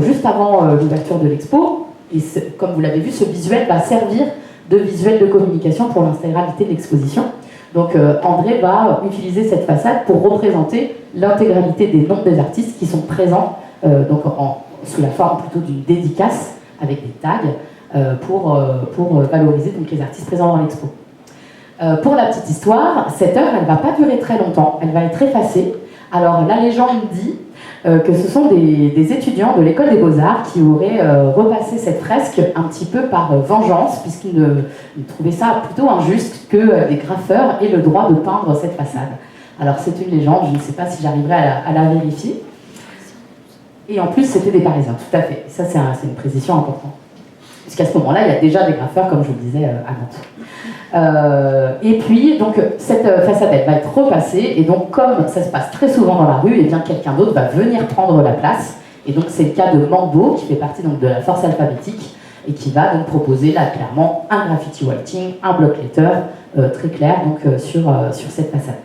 juste avant l'ouverture de l'expo. Et comme vous l'avez vu, ce visuel va servir de visuel de communication pour l'intégralité de l'exposition. Donc André va utiliser cette façade pour représenter l'intégralité des noms des artistes qui sont présents sous la forme plutôt d'une dédicace avec des tags pour valoriser donc, les artistes présents dans l'expo. Pour la petite histoire, cette œuvre, elle ne va pas durer très longtemps, elle va être effacée. Alors la légende dit que ce sont des étudiants de l'école des Beaux-Arts qui auraient repassé cette fresque un petit peu par vengeance, puisqu'ils trouvaient ça plutôt injuste que des graffeurs aient le droit de peindre cette façade. Alors c'est une légende, je ne sais pas si j'arriverai à la vérifier. Et en plus, c'était des Parisiens, tout à fait. Ça, c'est une précision importante. Puisqu'à ce moment-là, il y a déjà des graffeurs, comme je vous le disais, à Nantes. Et puis, donc, cette façade, elle va être repassée. Et donc, comme ça se passe très souvent dans la rue, eh bien, quelqu'un d'autre va venir prendre la place. Et donc, c'est le cas de Mambo, qui fait partie donc, de la force alphabétique, et qui va donc proposer là clairement un graffiti walking, un block letter très clair donc, sur cette façade.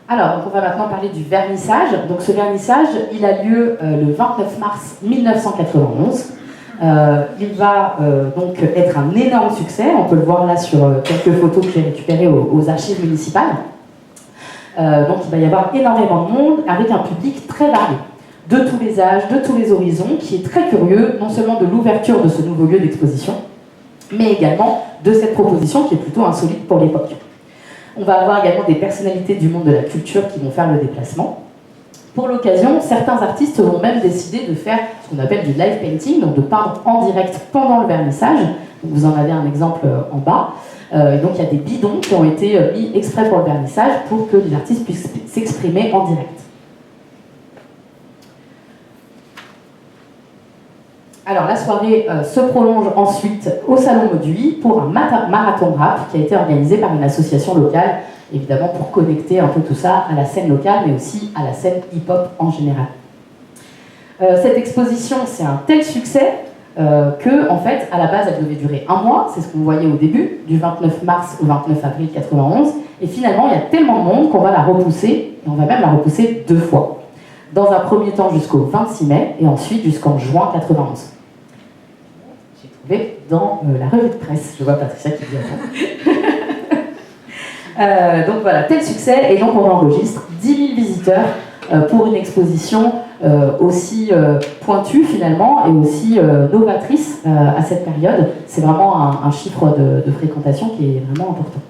Alors, donc on va maintenant parler du vernissage. Donc ce vernissage, il a lieu le 29 mars 1991. Il va donc être un énorme succès. On peut le voir là sur quelques photos que j'ai récupérées aux archives municipales. Donc il va y avoir énormément de monde avec un public très varié, de tous les âges, de tous les horizons, qui est très curieux, non seulement de l'ouverture de ce nouveau lieu d'exposition, mais également de cette proposition qui est plutôt insolite pour l'époque. On va avoir également des personnalités du monde de la culture qui vont faire le déplacement. Pour l'occasion, certains artistes vont même décider de faire ce qu'on appelle du live painting, donc de peindre en direct pendant le vernissage. Donc vous en avez un exemple en bas. Et donc il y a des bidons qui ont été mis exprès pour le vernissage pour que les artistes puissent s'exprimer en direct. Alors la soirée se prolonge ensuite au Salon Mauduit pour un marathon rap qui a été organisé par une association locale, évidemment pour connecter un peu tout ça à la scène locale, mais aussi à la scène hip-hop en général. Cette exposition, c'est un tel succès que, en fait, à la base, elle devait durer un mois, c'est ce qu'on voyait au début, du 29 mars au 29 avril 91, et finalement, il y a tellement de monde qu'on va la repousser, et on va même la repousser 2 fois. Dans un premier temps jusqu'au 26 mai, et ensuite jusqu'en juin 91. J'ai trouvé dans la revue de presse, je vois Patricia qui dit attends. Donc voilà, tel succès, et donc on enregistre 10 000 visiteurs pour une exposition aussi pointue finalement, et aussi novatrice à cette période. C'est vraiment un chiffre de fréquentation qui est vraiment important.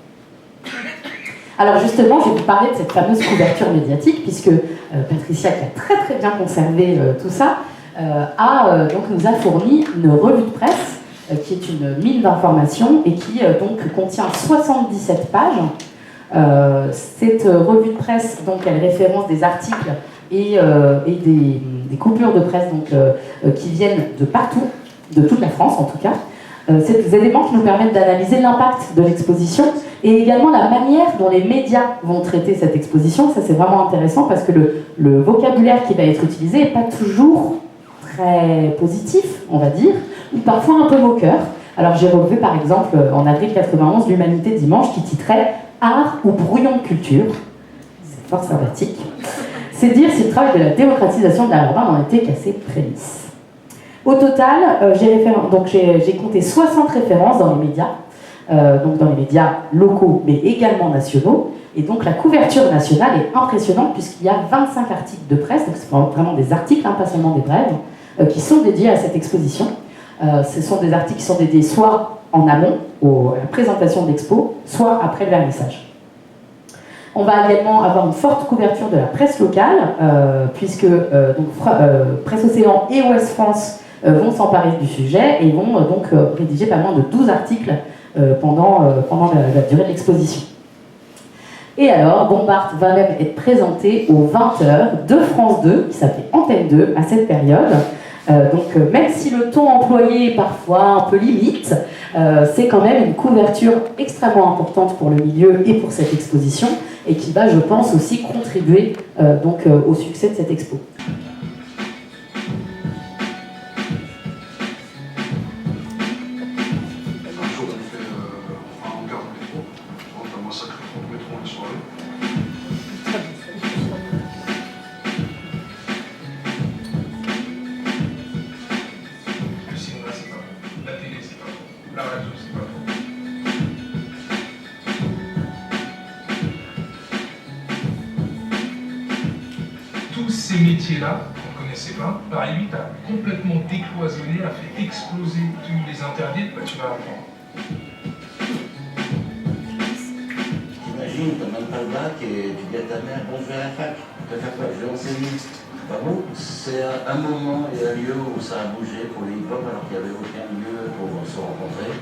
Alors justement, je vais vous parler de cette fameuse couverture médiatique, puisque Patricia, qui a très très bien conservé tout ça, donc nous a fourni une revue de presse qui est une mine d'informations et qui donc contient 77 pages. Cette revue de presse, donc, elle référence des articles et des coupures de presse donc, qui viennent de partout, de toute la France en tout cas. C'est des éléments qui nous permettent d'analyser l'impact de l'exposition et également la manière dont les médias vont traiter cette exposition. Ça, c'est vraiment intéressant parce que le vocabulaire qui va être utilisé n'est pas toujours très positif, on va dire, ou parfois un peu moqueur. Alors j'ai relevé par exemple en avril 91 l'Humanité Dimanche qui titrait « Art ou brouillon de culture ». C'est fort sympathique. C'est dire si le travail de la démocratisation de l'art urbain en était cassé prémisse. Au total, j'ai compté 60 références dans les médias, donc dans les médias locaux mais également nationaux. Et donc la couverture nationale est impressionnante puisqu'il y a 25 articles de presse, donc c'est vraiment des articles, pas seulement des brèves, qui sont dédiés à cette exposition. Ce sont des articles qui sont dédiés soit en amont, à la présentation de l'expo, soit après le vernissage. On va également avoir une forte couverture de la presse locale, puisque Presse Océan et Ouest France vont s'emparer du sujet et vont donc rédiger pas moins de 12 articles pendant la durée de l'exposition. Et alors, Bompard va même être présenté aux 20h de France 2, qui s'appelait Antenne 2 à cette période. Donc même si le ton employé est parfois un peu limite, c'est quand même une couverture extrêmement importante pour le milieu et pour cette exposition, et qui va, je pense, aussi contribuer au succès de cette expo. Ces métiers-là, qu'on ne connaissait pas, par lui, tu as complètement décloisonné, a fait exploser tous les interdits, bah, tu vas apprendre. T'imagines, t'as même pas le bac et tu dis à ta mère, bon, je vais à la fac, tu vas faire quoi? Je vais enseigner. Bah bon, c'est un moment et un lieu où ça a bougé pour les hip-hop alors qu'il n'y avait aucun lieu pour se rencontrer.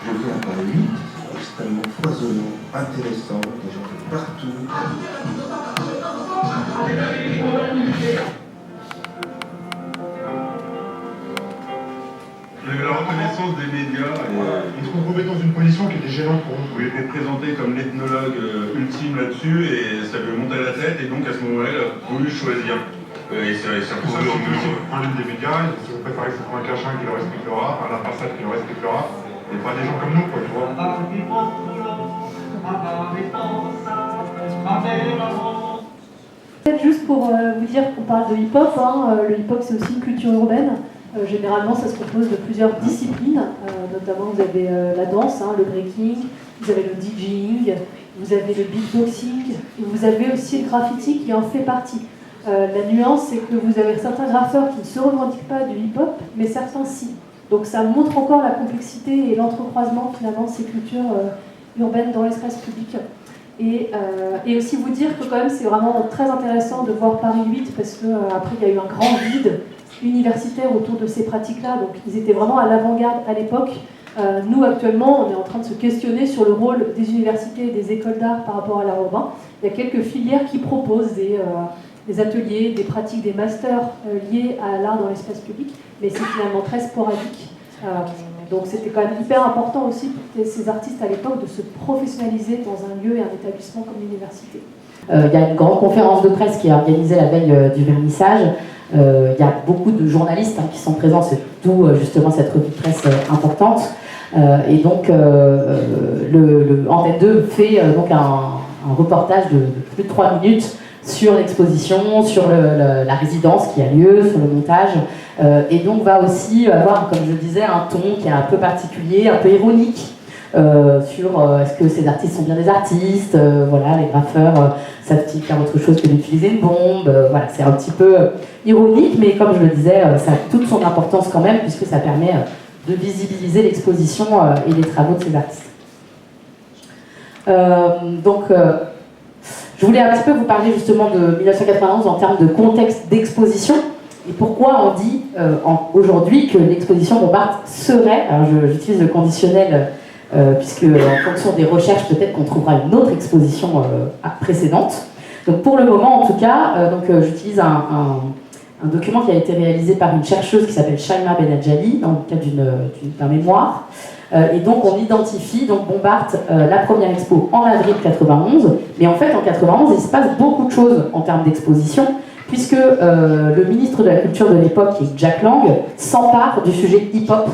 Je viens à Paris, extrêmement foisonnant, intéressant, des gens de partout. avez la reconnaissance des médias. On se retrouvait dans une position qui était gênante pour nous. Vous avez été présenté comme l'ethnologue ultime là-dessus et ça lui montait à la tête et donc à ce moment-là, il a voulu choisir. Et ça C'est retrouvé au aussi mur. le problème des médias. Si vous préférez que ce soit un cachin qui le respectera, un ambassade qui le respectera, et pas des gens comme nous, quoi, tu vois. Peut-être juste pour vous dire qu'on parle de hip-hop, hein, le hip-hop c'est aussi une culture urbaine. Généralement ça se compose de plusieurs disciplines, notamment vous avez la danse, hein, le breaking, vous avez le DJing, vous avez le beatboxing, et vous avez aussi le graffiti qui en fait partie. La nuance c'est que vous avez certains graffeurs qui ne se revendiquent pas du hip-hop, mais certains si. Donc ça montre encore la complexité et l'entrecroisement finalement de ces cultures urbaines dans l'espace public. Et aussi vous dire que quand même c'est vraiment très intéressant de voir Paris 8 parce qu'après il y a eu un grand vide universitaire autour de ces pratiques-là, donc ils étaient vraiment à l'avant-garde à l'époque. Nous actuellement on est en train de se questionner sur le rôle des universités et des écoles d'art par rapport à l'art urbain. Il y a quelques filières qui proposent des ateliers, des pratiques, des masters liés à l'art dans l'espace public, mais c'est finalement très sporadique. Donc c'était quand même hyper important aussi pour ces artistes à l'époque de se professionnaliser dans un lieu et un établissement comme l'université. Il y a une grande conférence de presse qui est organisée la veille du vernissage. Il y a beaucoup de journalistes qui sont présents, c'est d'où justement cette revue de presse importante. Et donc Antenne 2 fait donc un reportage de plus de 3 minutes sur l'exposition, sur la résidence qui a lieu, sur le montage, et donc va aussi avoir, comme je disais, un ton qui est un peu particulier, un peu ironique, sur est-ce que ces artistes sont bien des artistes, voilà, les graffeurs savent-ils faire autre chose que d'utiliser une bombe, voilà, c'est un petit peu ironique, mais comme je le disais, ça a toute son importance quand même, puisque ça permet de visibiliser l'exposition et les travaux de ces artistes. Je voulais un petit peu vous parler justement de 1991 en termes de contexte d'exposition et pourquoi on dit aujourd'hui que l'exposition Montmartre serait, alors j'utilise le conditionnel puisque en fonction des recherches peut-être qu'on trouvera une autre exposition précédente. Donc pour le moment en tout cas, j'utilise un document qui a été réalisé par une chercheuse qui s'appelle Shaima Benadjali dans le cadre d'un mémoire. Et donc on identifie donc Montmartre, la première expo en avril 91, mais en fait en 91 il se passe beaucoup de choses en termes d'exposition, puisque le ministre de la Culture de l'époque, qui est Jack Lang, s'empare du sujet hip-hop.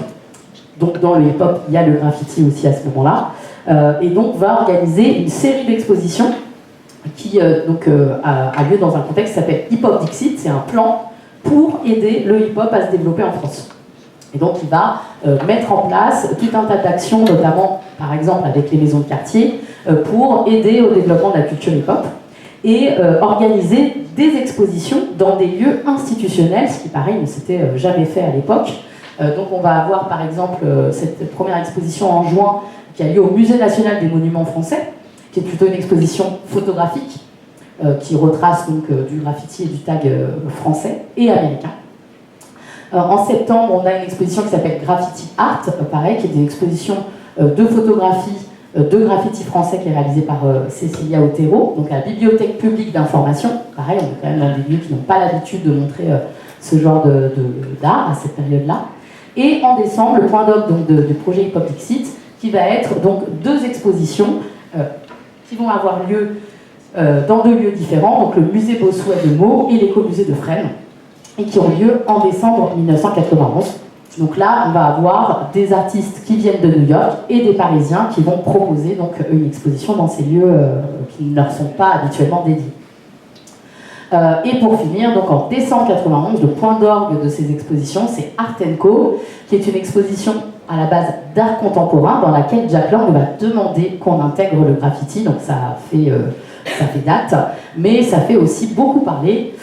Donc dans le hip-hop il y a le graffiti aussi à ce moment-là, et donc va organiser une série d'expositions qui a lieu dans un contexte qui s'appelle Hip Hop Dixit. C'est un plan pour aider le hip-hop à se développer en France. Et donc il va mettre en place tout un tas d'actions, notamment par exemple avec les maisons de quartier, pour aider au développement de la culture hip-hop et organiser des expositions dans des lieux institutionnels, ce qui pareil ne s'était jamais fait à l'époque. Donc on va avoir par exemple cette première exposition en juin qui a lieu au Musée national des monuments français, qui est plutôt une exposition photographique qui retrace donc du graffiti et du tag français et américain. En septembre, on a une exposition qui s'appelle Graffiti Art, pareil, qui est une exposition de photographie de graffiti français qui est réalisée par Cécilia Otero, donc à la Bibliothèque publique d'information. Pareil, on est quand même dans des lieux qui n'ont pas l'habitude de montrer ce genre d'art à cette période-là. Et en décembre, le point d'orgue du projet Hip Hop Dixit, qui va être donc 2 expositions qui vont avoir lieu dans 2 lieux différents, donc le musée Bossuet de Meaux et l'écomusée de Fresnes, et qui ont lieu en décembre 1991. Donc là, on va avoir des artistes qui viennent de New York et des Parisiens qui vont proposer donc une exposition dans ces lieux qui ne leur sont pas habituellement dédiés. Et pour finir, donc en décembre 91, le point d'orgue de ces expositions, c'est Art & Co, qui est une exposition à la base d'art contemporain dans laquelle Jack Lang va demander qu'on intègre le graffiti, donc ça fait date, mais ça fait aussi beaucoup parler,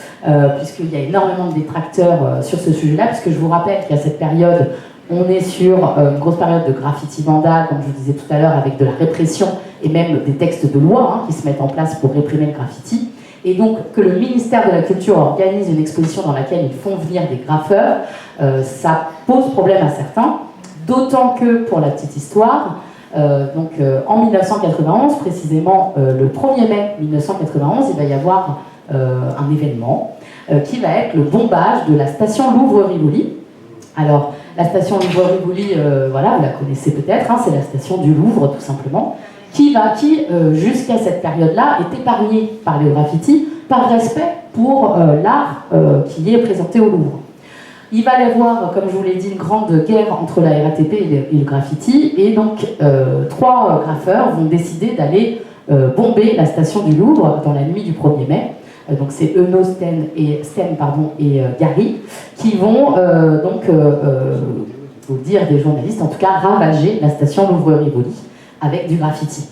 puisqu'il y a énormément de détracteurs sur ce sujet-là, puisque je vous rappelle qu'à cette période, on est sur une grosse période de graffiti vandal, comme je vous disais tout à l'heure, avec de la répression et même des textes de loi qui se mettent en place pour réprimer le graffiti. Et donc que le ministère de la Culture organise une exposition dans laquelle ils font venir des graffeurs, ça pose problème à certains, d'autant que, pour la petite histoire, en 1991, précisément le 1er mai 1991, il va y avoir un événement qui va être le bombage de la station Louvre-Rivoli. Alors, La station Louvre-Rivoli, voilà, vous la connaissez peut-être, hein, c'est la station du Louvre tout simplement, qui jusqu'à cette période-là est épargnée par les graffitis par respect pour l'art qui est présenté au Louvre. Il va y avoir, comme je vous l'ai dit, une grande guerre entre la RATP et le graffiti, et donc 3 graffeurs vont décider d'aller bomber la station du Louvre dans la nuit du 1er mai. Donc c'est Eno, Sten et Gary qui vont au dire des journalistes, en tout cas ravager la station Louvre-Rivoli avec du graffiti.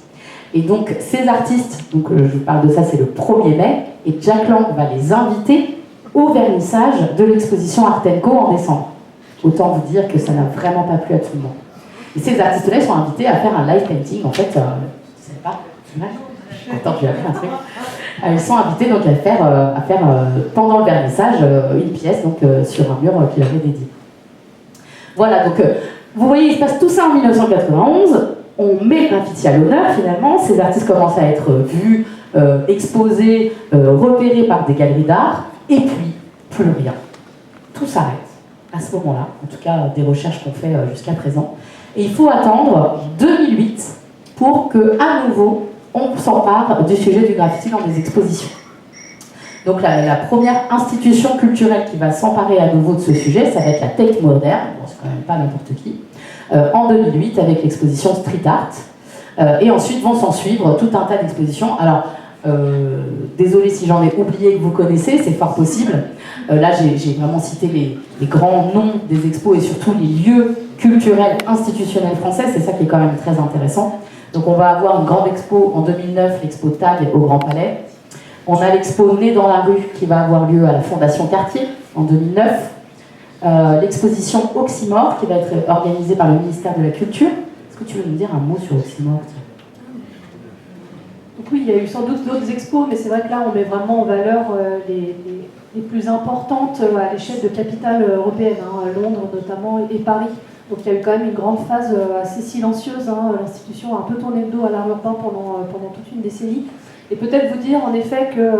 Et donc ces artistes, donc je vous parle de ça, c'est le 1er mai, et Jack Lang va les inviter au vernissage de l'exposition Art & Co en décembre. Autant vous dire que ça n'a vraiment pas plu à tout le monde. Et ces artistes-là sont invités à faire un live painting, en fait, je ne sais pas, attends, tu as fait un truc. Ils sont invités donc à faire pendant le vernissage une pièce donc, sur un mur qui leur est dédié. Voilà, donc vous voyez, il se passe tout ça en 1991. On met le graffiti à l'honneur finalement. Ces artistes commencent à être vus, exposés, repérés par des galeries d'art. Et puis, plus rien. Tout s'arrête à ce moment-là, en tout cas des recherches qu'on fait jusqu'à présent. Et il faut attendre 2008 pour que, à nouveau, on s'empare du sujet du graffiti dans des expositions. Donc la première institution culturelle qui va s'emparer à nouveau de ce sujet, ça va être la Tate Modern, bon, c'est quand même pas n'importe qui, en 2008 avec l'exposition Street Art. Et ensuite vont s'en suivre tout un tas d'expositions. Alors, désolé si j'en ai oublié que vous connaissez, c'est fort possible. Là, j'ai vraiment cité les grands noms des expos et surtout les lieux culturels institutionnels français, c'est ça qui est quand même très intéressant. Donc on va avoir une grande expo en 2009, l'expo TAG au Grand Palais. On a l'expo Né dans la rue qui va avoir lieu à la Fondation Cartier en 2009. L'exposition Oxymore qui va être organisée par le ministère de la Culture. Est-ce que tu veux nous dire un mot sur Oxymore ? Donc oui, il y a eu sans doute d'autres expos, mais c'est vrai que là on met vraiment en valeur les plus importantes à l'échelle de capitales européennes, hein, Londres notamment et Paris. Donc il y a eu quand même une grande phase assez silencieuse, hein. L'institution a un peu tourné le dos à l'art urbain pendant toute une décennie. Et peut-être vous dire en effet que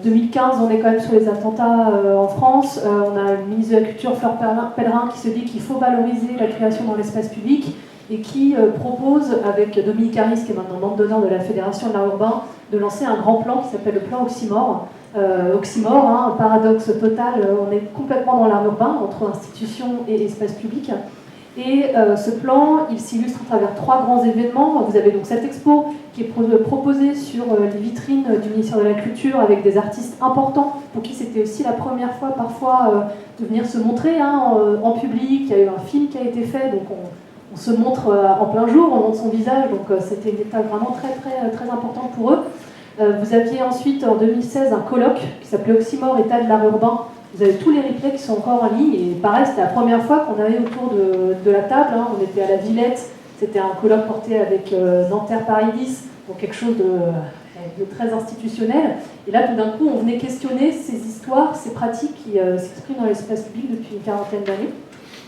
2015, on est quand même sur les attentats en France. On a le ministre de la Culture, Fleur Pellerin, qui se dit qu'il faut valoriser la création dans l'espace public et qui propose, avec Dominique Harris, qui est maintenant membre d'honneur de la Fédération de l'art urbain, de lancer un grand plan qui s'appelle le plan Oxymore. Oxymore, hein, un paradoxe total, on est complètement dans l'art urbain, entre institutions et espace public. Et ce plan, il s'illustre à travers 3 grands événements. Vous avez donc cette expo qui est proposée sur les vitrines du ministère de la Culture avec des artistes importants pour qui c'était aussi la première fois parfois de venir se montrer en public. Il y a eu un film qui a été fait, donc on se montre en plein jour, on montre son visage, donc c'était une étape vraiment très importante pour eux. Vous aviez ensuite en 2016 un colloque qui s'appelait Oxymore, état de l'art urbain. Vous avez tous les replays qui sont encore en ligne, et pareil, c'était la première fois qu'on avait autour de la table, hein. On était à la Villette, c'était un colloque porté avec Nanterre Paris 10, donc quelque chose de très institutionnel. Et là, tout d'un coup, on venait questionner ces histoires, ces pratiques qui s'expriment dans l'espace public depuis une quarantaine d'années.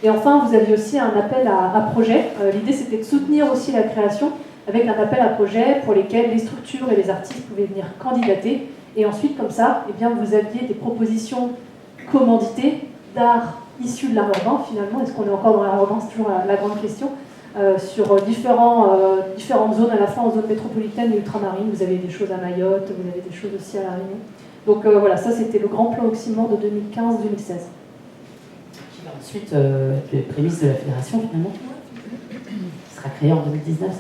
Et enfin, vous aviez aussi un appel à projet. L'idée, c'était de soutenir aussi la création avec un appel à projet pour lesquels les structures et les artistes pouvaient venir candidater. Et ensuite, comme ça, eh bien, vous aviez des propositions commanditées d'art issu de l'art urbain, finalement. Est-ce qu'on est encore dans l'art urbain? C'est toujours la grande question. Sur différentes zones, à la fois en zone métropolitaine et ultramarine. Vous avez des choses à Mayotte, vous avez des choses aussi à La Réunion. Donc voilà, ça c'était le grand plan Oxymore de 2015-2016. Qui va ensuite être les prémices de la fédération finalement, qui sera créée en 2019.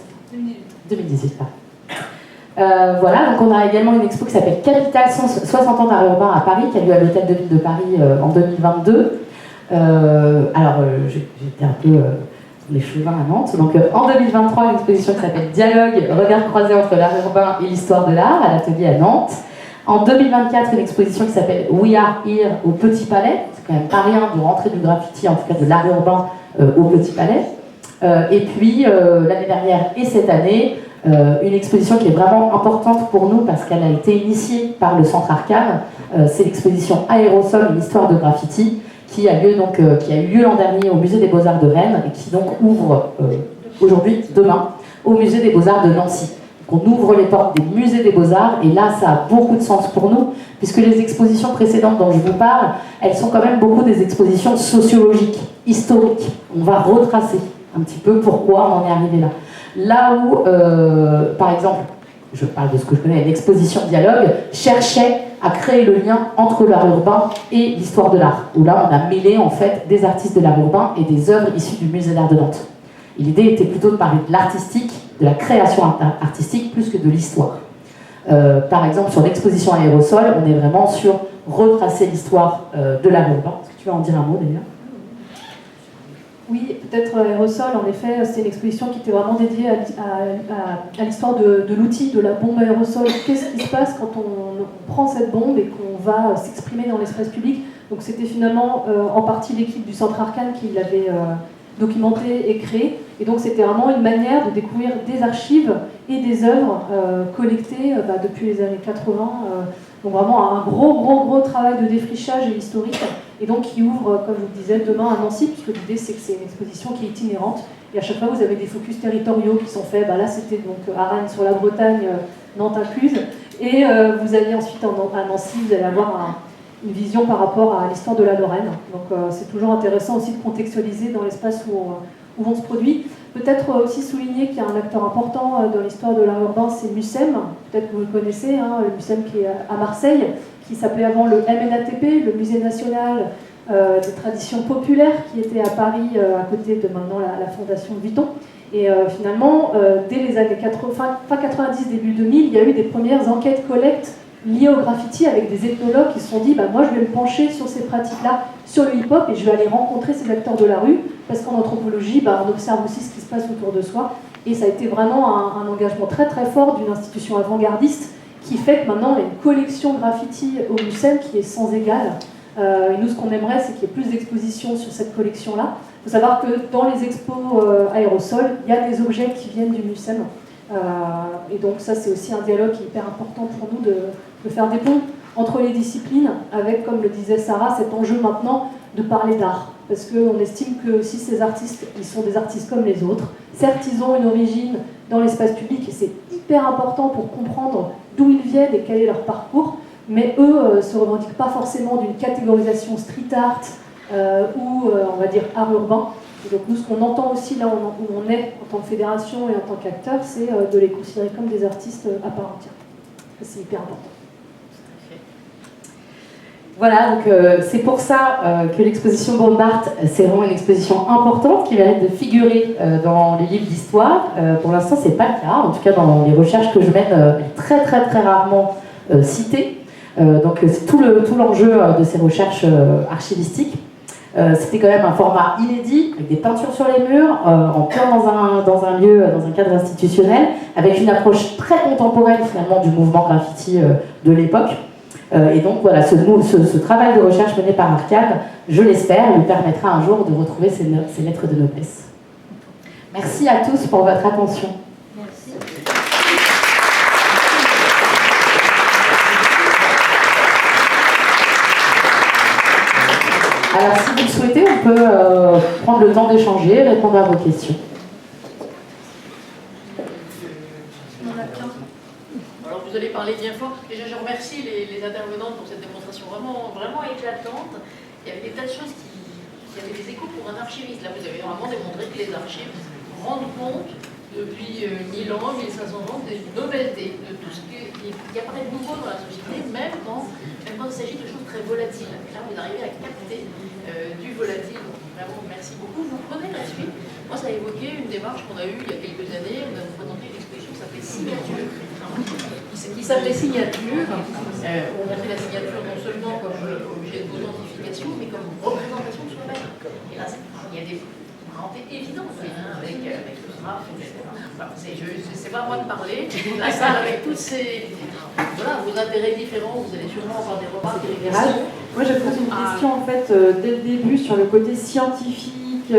2018, pardon. Voilà, donc on a également une expo qui s'appelle Capital 60 ans d'art urbain à Paris, qui a lieu à l'Hôtel de Ville de Paris en 2022. J'étais un peu les cheveux à Nantes. Donc en 2023, une exposition qui s'appelle Dialogue, regard croisé entre l'art urbain et l'histoire de l'art à l'atelier à Nantes. En 2024, une exposition qui s'appelle We Are Here au Petit Palais. C'est quand même pas rien de rentrer du graffiti, en tout cas de l'art urbain, au Petit Palais. Et puis l'année dernière et cette année, une exposition qui est vraiment importante pour nous parce qu'elle a été initiée par le Centre Arcane. C'est l'exposition Aérosol, une histoire de graffiti, qui a eu lieu l'an dernier au Musée des Beaux-Arts de Rennes et qui donc ouvre aujourd'hui, demain, au Musée des Beaux-Arts de Nancy. qu'on ouvre les portes des musées des Beaux-Arts, et là ça a beaucoup de sens pour nous, puisque les expositions précédentes dont je vous parle, elles sont quand même beaucoup des expositions sociologiques, historiques. On va retracer un petit peu pourquoi on en est arrivé là. Là où, par exemple, je parle de ce que je connais, l'exposition Dialogue cherchait à créer le lien entre l'art urbain et l'histoire de l'art, où là on a mêlé en fait des artistes de l'art urbain et des œuvres issues du musée d'art de Nantes. Et l'idée était plutôt de parler de l'artistique, de la création artistique, plus que de l'histoire. Par exemple, sur l'exposition Aérosol, on est vraiment sur retracer l'histoire de l'art urbain. Est-ce que tu vas en dire un mot d'ailleurs ? Oui, peut-être Aérosol, en effet, c'est une exposition qui était vraiment dédiée à l'histoire de l'outil, de la bombe aérosol. Qu'est-ce qui se passe quand on prend cette bombe et qu'on va s'exprimer dans l'espace public? Donc c'était finalement en partie l'équipe du Centre Arcane qui l'avait documenté et créé. Et donc c'était vraiment une manière de découvrir des archives et des œuvres collectées depuis les années 80. Donc vraiment un gros travail de défrichage et historique. Et donc qui ouvre, comme je vous le disais, demain à Nancy, puisque l'idée c'est que c'est une exposition qui est itinérante. Et à chaque fois vous avez des focus territoriaux qui sont faits. Là c'était donc à Rennes sur la Bretagne, Nantes incluse. Et vous allez ensuite à Nancy, vous allez avoir une vision par rapport à l'histoire de la Lorraine. Donc c'est toujours intéressant aussi de contextualiser dans l'espace où on se produit. Peut-être aussi souligner qu'il y a un acteur important dans l'histoire de l'art urbain, c'est le MUSEM. Peut-être que vous le connaissez, le MUSEM qui est à Marseille, qui s'appelait avant le MNATP, le Musée National des Traditions Populaires, qui était à Paris, à côté de maintenant la Fondation Vuitton. Et finalement, dès les années fin 90, début 2000, il y a eu des premières enquêtes collectes liées au graffiti avec des ethnologues qui se sont dit moi je vais me pencher sur ces pratiques-là, sur le hip-hop, et je vais aller rencontrer ces acteurs de la rue, parce qu'en anthropologie, on observe aussi ce qui se passe autour de soi. Et ça a été vraiment un engagement très fort d'une institution avant-gardiste qui fait que maintenant il y a une collection graffiti au MUSEM qui est sans égale. Et nous, ce qu'on aimerait, c'est qu'il y ait plus d'expositions sur cette collection-là. Il faut savoir que dans les expos aérosols, il y a des objets qui viennent du MUSEM. Et donc ça, c'est aussi un dialogue qui est hyper important pour nous de faire des ponts entre les disciplines, avec, comme le disait Sarah, cet enjeu maintenant de parler d'art. Parce qu'on estime que si ces artistes, ils sont des artistes comme les autres, certes, ils ont une origine dans l'espace public, et c'est hyper important pour comprendre d'où ils viennent et quel est leur parcours, mais eux ne se revendiquent pas forcément d'une catégorisation street art ou, on va dire, art urbain. Et donc nous, ce qu'on entend aussi là où on est en tant que fédération et en tant qu'acteur, c'est de les considérer comme des artistes à part entière. C'est hyper important. Voilà, donc c'est pour ça que l'exposition Bombard, c'est vraiment une exposition importante qui mérite de figurer dans les livres d'histoire. Pour l'instant, c'est pas le cas. En tout cas, dans les recherches que je mène, elle est très rarement citée. Donc c'est tout l'enjeu de ces recherches archivistiques. C'était quand même un format inédit, avec des peintures sur les murs, en plein dans un lieu, dans un cadre institutionnel, avec une approche très contemporaine finalement du mouvement graffiti de l'époque. Et donc voilà, ce travail de recherche mené par Arcane, je l'espère, lui permettra un jour de retrouver ses lettres de noblesse. Merci à tous pour votre attention. Merci. Alors si vous le souhaitez, on peut prendre le temps d'échanger, répondre à vos questions. Alors vous allez parler bien fort. Déjà je remercie les intervenantes pour cette démonstration vraiment éclatante. Il y avait des tas de choses qui avaient des échos pour un archiviste. Là vous avez vraiment démontré que les archives rendent compte depuis 1000 ans, 1500 ans des nouvelles, de tout ce qui apparaît de nouveau dans la société, même quand il s'agit de choses très volatiles. Et là vous arrivez à capter du volatile. Donc, vraiment merci beaucoup. Vous prenez la suite. Moi ça a évoqué une démarche qu'on a eue il y a quelques années. On a présenté une exposition qui s'appelait Signature. Qui s'appelait Signature. On a fait la signature non seulement comme objet d'authentification, mais comme représentation de soi-même. Et là, il y a des parentés évidentes avec le graphe, etc. Enfin, c'est pas à moi de parler. La salle avec tous ces vos intérêts différents, vous allez sûrement avoir des remarques et des questions. Moi, je pose une question en fait dès le début sur le côté scientifique,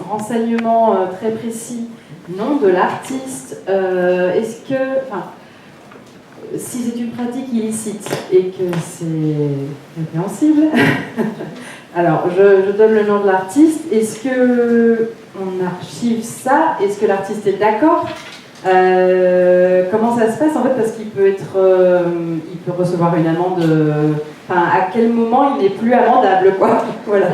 renseignement très précis, non, de l'artiste. Est-ce que, si c'est une pratique illicite et que c'est répréhensible, alors je donne le nom de l'artiste. Est-ce que on archive ça? Est-ce que l'artiste est d'accord Comment ça se passe en fait? Parce qu'il peut il peut recevoir une amende. Enfin, à quel moment il n'est plus amendable, quoi? Voilà.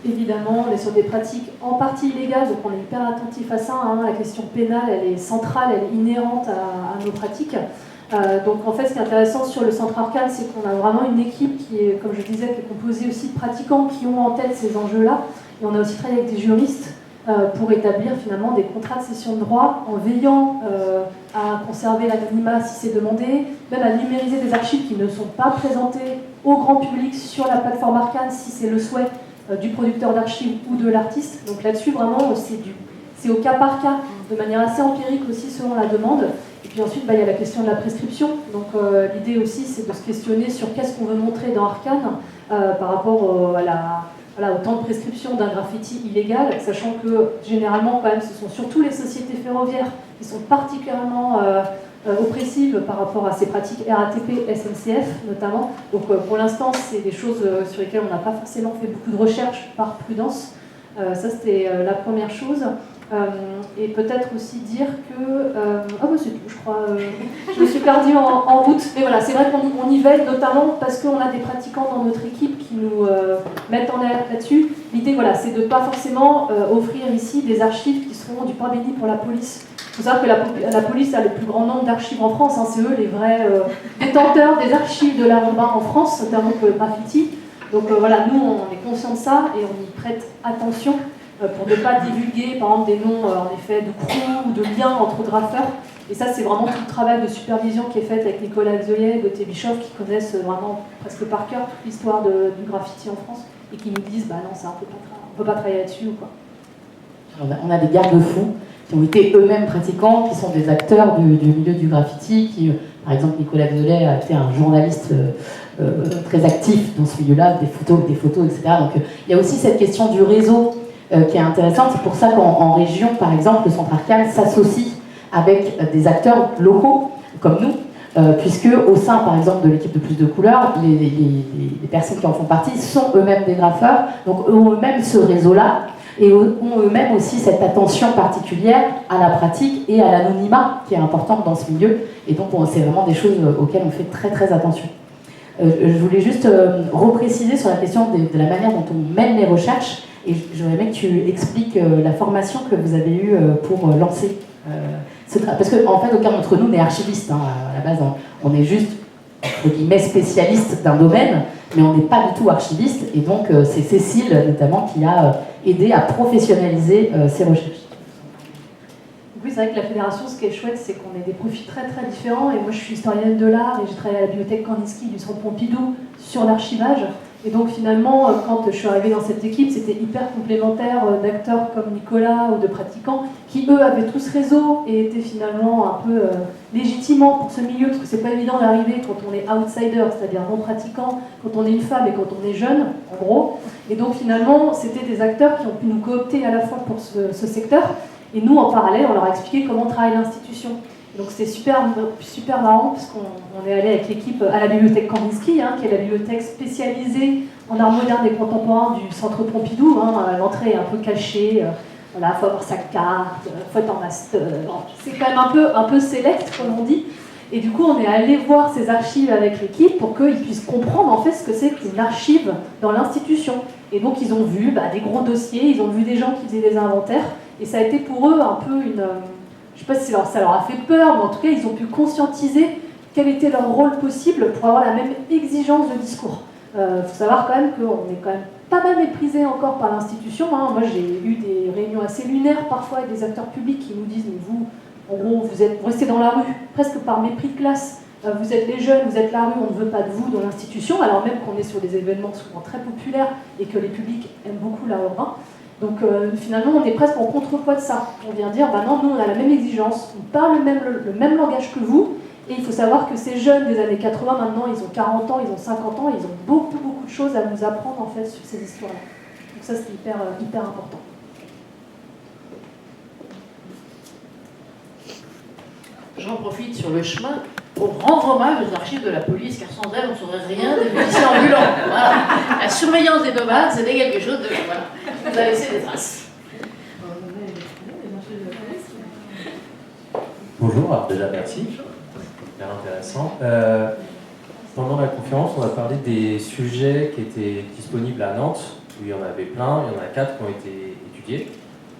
Évidemment, on est sur des pratiques en partie illégales, donc on est hyper attentif à ça. Hein. La question pénale, elle est centrale, elle est inhérente à nos pratiques. Donc en fait, ce qui est intéressant sur le Centre Arcane, c'est qu'on a vraiment une équipe qui est, comme je disais, qui est composée aussi de pratiquants qui ont en tête ces enjeux-là. Et on a aussi travaillé avec des juristes pour établir finalement des contrats de cession de droit en veillant à conserver l'anonymat si c'est demandé, même à numériser des archives qui ne sont pas présentées au grand public sur la plateforme Arcane si c'est le souhait du producteur d'archives ou de l'artiste. Donc là-dessus, vraiment, c'est au cas par cas, de manière assez empirique aussi selon la demande. Et puis ensuite, il y a la question de la prescription. Donc l'idée aussi, c'est de se questionner sur qu'est-ce qu'on veut montrer dans Arcane par rapport au temps de prescription d'un graffiti illégal, sachant que généralement, quand même, ce sont surtout les sociétés ferroviaires qui sont particulièrement oppressives par rapport à ces pratiques RATP, SNCF notamment. Donc pour l'instant, c'est des choses sur lesquelles on n'a pas forcément fait beaucoup de recherches par prudence. Ça, c'était la première chose. Et peut-être aussi dire que... c'est tout, je crois. Je me suis perdue en route. Mais voilà, c'est vrai qu'on y veille, notamment parce qu'on a des pratiquants dans notre équipe qui nous mettent en alerte là-dessus. L'idée, voilà, c'est de ne pas forcément offrir ici des archives qui seront du pain béni pour la police. Il faut savoir que la police a le plus grand nombre d'archives en France. Hein, c'est eux les vrais détenteurs des archives de l'art urbain en France, notamment pour le graffiti. Donc voilà, nous, on est conscients de ça et on y prête attention. Pour ne pas divulguer, par exemple, des noms en effet de crew ou de liens entre graffeurs. Et ça, c'est vraiment tout le travail de supervision qui est fait avec Nicolas Xeuillet et Gauthier Bischoff, qui connaissent vraiment presque par cœur toute l'histoire du graffiti en France et qui nous disent, bah non, ça, on peut pas travailler là-dessus ou quoi. On a des garde-fous qui ont été eux-mêmes pratiquants, qui sont des acteurs du milieu du graffiti, qui, par exemple, Nicolas Xeuillet a été un journaliste très actif dans ce milieu-là, des photos, etc. Donc il y a aussi cette question du réseau qui est intéressante. C'est pour ça qu'en région, par exemple, le Centre Arcane s'associe avec des acteurs locaux comme nous, puisque au sein, par exemple, de l'équipe de Plus de Couleurs, les personnes qui en font partie sont eux-mêmes des graffeurs, donc ont eux-mêmes ce réseau-là, et ont eux-mêmes aussi cette attention particulière à la pratique et à l'anonymat qui est importante dans ce milieu, et donc c'est vraiment des choses auxquelles on fait très très attention. Je voulais juste repréciser sur la question de la manière dont on mène les recherches. Et j'aurais aimé que tu expliques la formation que vous avez eue pour lancer ce travail. Parce qu'en fait, aucun d'entre nous n'est archiviste. Hein. À la base, on est juste, entre guillemets, spécialiste d'un domaine, mais on n'est pas du tout archiviste. Et donc, c'est Cécile, notamment, qui a aidé à professionnaliser ces recherches. Oui, c'est vrai que la fédération, ce qui est chouette, c'est qu'on ait des profils très très différents. Et moi, je suis historienne de l'art et j'ai travaillé à la bibliothèque Kandinsky du Centre Pompidou sur l'archivage. Et donc finalement, quand je suis arrivée dans cette équipe, c'était hyper complémentaire d'acteurs comme Nicolas ou de pratiquants qui, eux, avaient tout ce réseau et étaient finalement un peu légitimants pour ce milieu, parce que c'est pas évident d'arriver quand on est outsider, c'est-à-dire non pratiquant, quand on est une femme et quand on est jeune, en gros. Et donc finalement, c'était des acteurs qui ont pu nous coopter à la fois pour ce secteur, et nous, en parallèle, on leur a expliqué comment travaille l'institution. Donc c'est super marrant parce qu'on est allé avec l'équipe à la bibliothèque Kandinsky, hein, qui est la bibliothèque spécialisée en art moderne et contemporain du Centre Pompidou. Hein. L'entrée est un peu cachée, voilà, faut avoir sa carte, faut être en master. C'est quand même un peu select, comme on dit. Et du coup, on est allé voir ces archives avec l'équipe pour qu'ils puissent comprendre en fait ce que c'est qu'une archive dans l'institution. Et donc ils ont vu des gros dossiers, ils ont vu des gens qui faisaient des inventaires, et ça a été pour eux un peu une... Je ne sais pas si ça leur a fait peur, mais en tout cas, ils ont pu conscientiser quel était leur rôle possible pour avoir la même exigence de discours. Il faut savoir quand même qu'on est quand même pas mal méprisé encore par l'institution. Hein. Moi, j'ai eu des réunions assez lunaires parfois avec des acteurs publics qui nous disent « mais vous, en gros, vous restez dans la rue, presque par mépris de classe. Vous êtes les jeunes, vous êtes la rue, on ne veut pas de vous dans l'institution, alors même qu'on est sur des événements souvent très populaires et que les publics aiment beaucoup l'art urbain. » Donc finalement, on est presque en contrepoids de ça. On vient dire, non, nous on a la même exigence, on parle le même langage que vous, et il faut savoir que ces jeunes des années 80, maintenant, ils ont 40 ans, ils ont 50 ans, ils ont beaucoup de choses à nous apprendre en fait sur ces histoires-là. Donc ça, c'est hyper important. J'en profite sur le chemin pour rendre hommage aux archives de la police, car sans elles, on ne saurait rien des musiciens ambulants. Voilà. La surveillance des nomades, c'était quelque chose de... Voilà. Vous a laissé des traces. Bonjour, alors déjà merci, super intéressant. Pendant la conférence, on a parlé des sujets qui étaient disponibles à Nantes, où il y en avait plein, il y en a 4 qui ont été étudiés.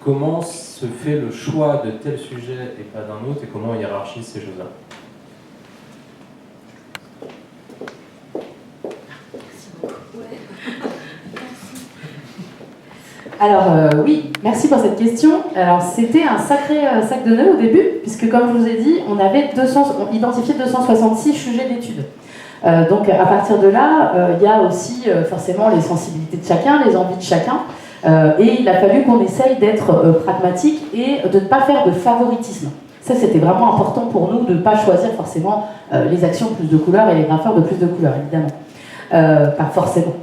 Comment se fait le choix de tel sujet et pas d'un autre, et comment on hiérarchise ces choses-là? Alors oui, merci pour cette question. Alors c'était un sacré sac de nœuds au début, puisque comme je vous ai dit, on avait identifié 266 sujets d'études. Donc à partir de là, il y a aussi forcément les sensibilités de chacun, les envies de chacun, et il a fallu qu'on essaye d'être pragmatique et de ne pas faire de favoritisme. Ça c'était vraiment important pour nous de ne pas choisir forcément les actions plus de couleurs et les graffeurs de plus de couleurs, évidemment. Pas forcément.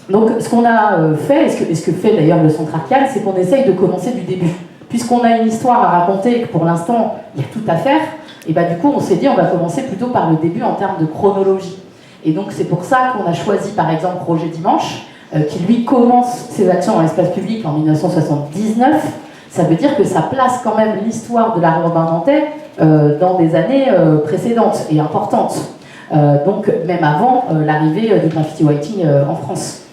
Donc ce qu'on a fait, et ce que fait d'ailleurs le Centre Arcane, c'est qu'on essaye de commencer du début. Puisqu'on a une histoire à raconter et que pour l'instant il y a tout à faire, et bah du coup on s'est dit on va commencer plutôt par le début en termes de chronologie. Et donc c'est pour ça qu'on a choisi par exemple Roger Dimanche, qui lui commence ses actions dans l'espace public en 1979. Ça veut dire que ça place quand même l'histoire de l'art urbain nantais dans des années précédentes et importantes. Donc même avant l'arrivée du graffiti writing en France.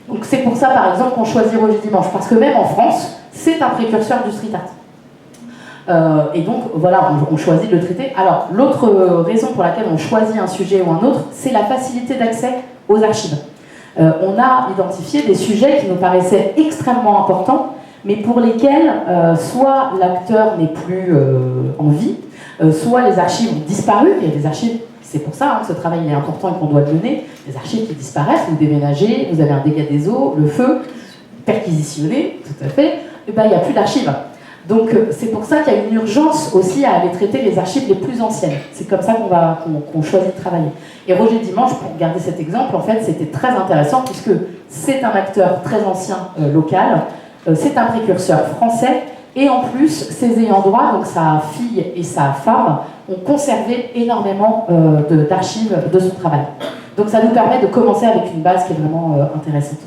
Donc c'est pour ça par exemple qu'on choisit Roger Dimanche, parce que même en France, c'est un précurseur du street art. Et donc voilà, on choisit de le traiter. Alors l'autre raison pour laquelle on choisit un sujet ou un autre, c'est la facilité d'accès aux archives. On a identifié des sujets qui nous paraissaient extrêmement importants, mais pour lesquels soit l'acteur n'est plus en vie, soit les archives ont disparu. Il y a des archives, c'est pour ça que ce travail est important et qu'on doit le mener, des archives qui disparaissent, vous déménagez, vous avez un dégât des eaux, le feu, perquisitionné, tout à fait, et ben, il n'y a plus d'archives. Donc c'est pour ça qu'il y a une urgence aussi à aller traiter les archives les plus anciennes. C'est comme ça qu'on choisit de travailler. Et Roger Dimanche, pour garder cet exemple, en fait, c'était très intéressant puisque c'est un acteur très ancien local, c'est un précurseur français, et en plus, ses ayants droit, donc sa fille et sa femme, ont conservé énormément d'archives de son travail. Donc ça nous permet de commencer avec une base qui est vraiment intéressante.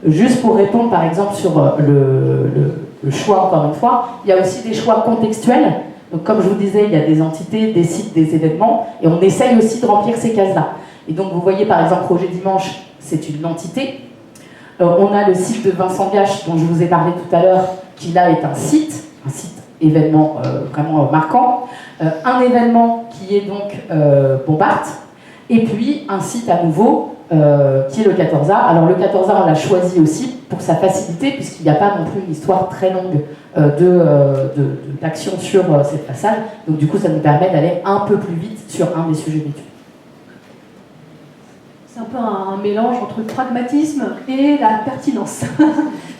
Juste pour répondre par exemple sur le choix, encore une fois, il y a aussi des choix contextuels. Donc comme je vous disais, il y a des entités, des sites, des événements, et on essaye aussi de remplir ces cases-là. Et donc vous voyez par exemple Roger Dimanche, c'est une entité. On a le site de Vincent Gache, dont je vous ai parlé tout à l'heure, qui là est un site événement vraiment marquant. Un événement qui est donc Bombard, et puis un site à nouveau qui est le 14A. Alors le 14A, on l'a choisi aussi pour sa facilité, puisqu'il n'y a pas non plus une histoire très longue d'action sur cette façade. Donc du coup, ça nous permet d'aller un peu plus vite sur un des sujets d'étude. C'est un peu un mélange entre le pragmatisme et la pertinence.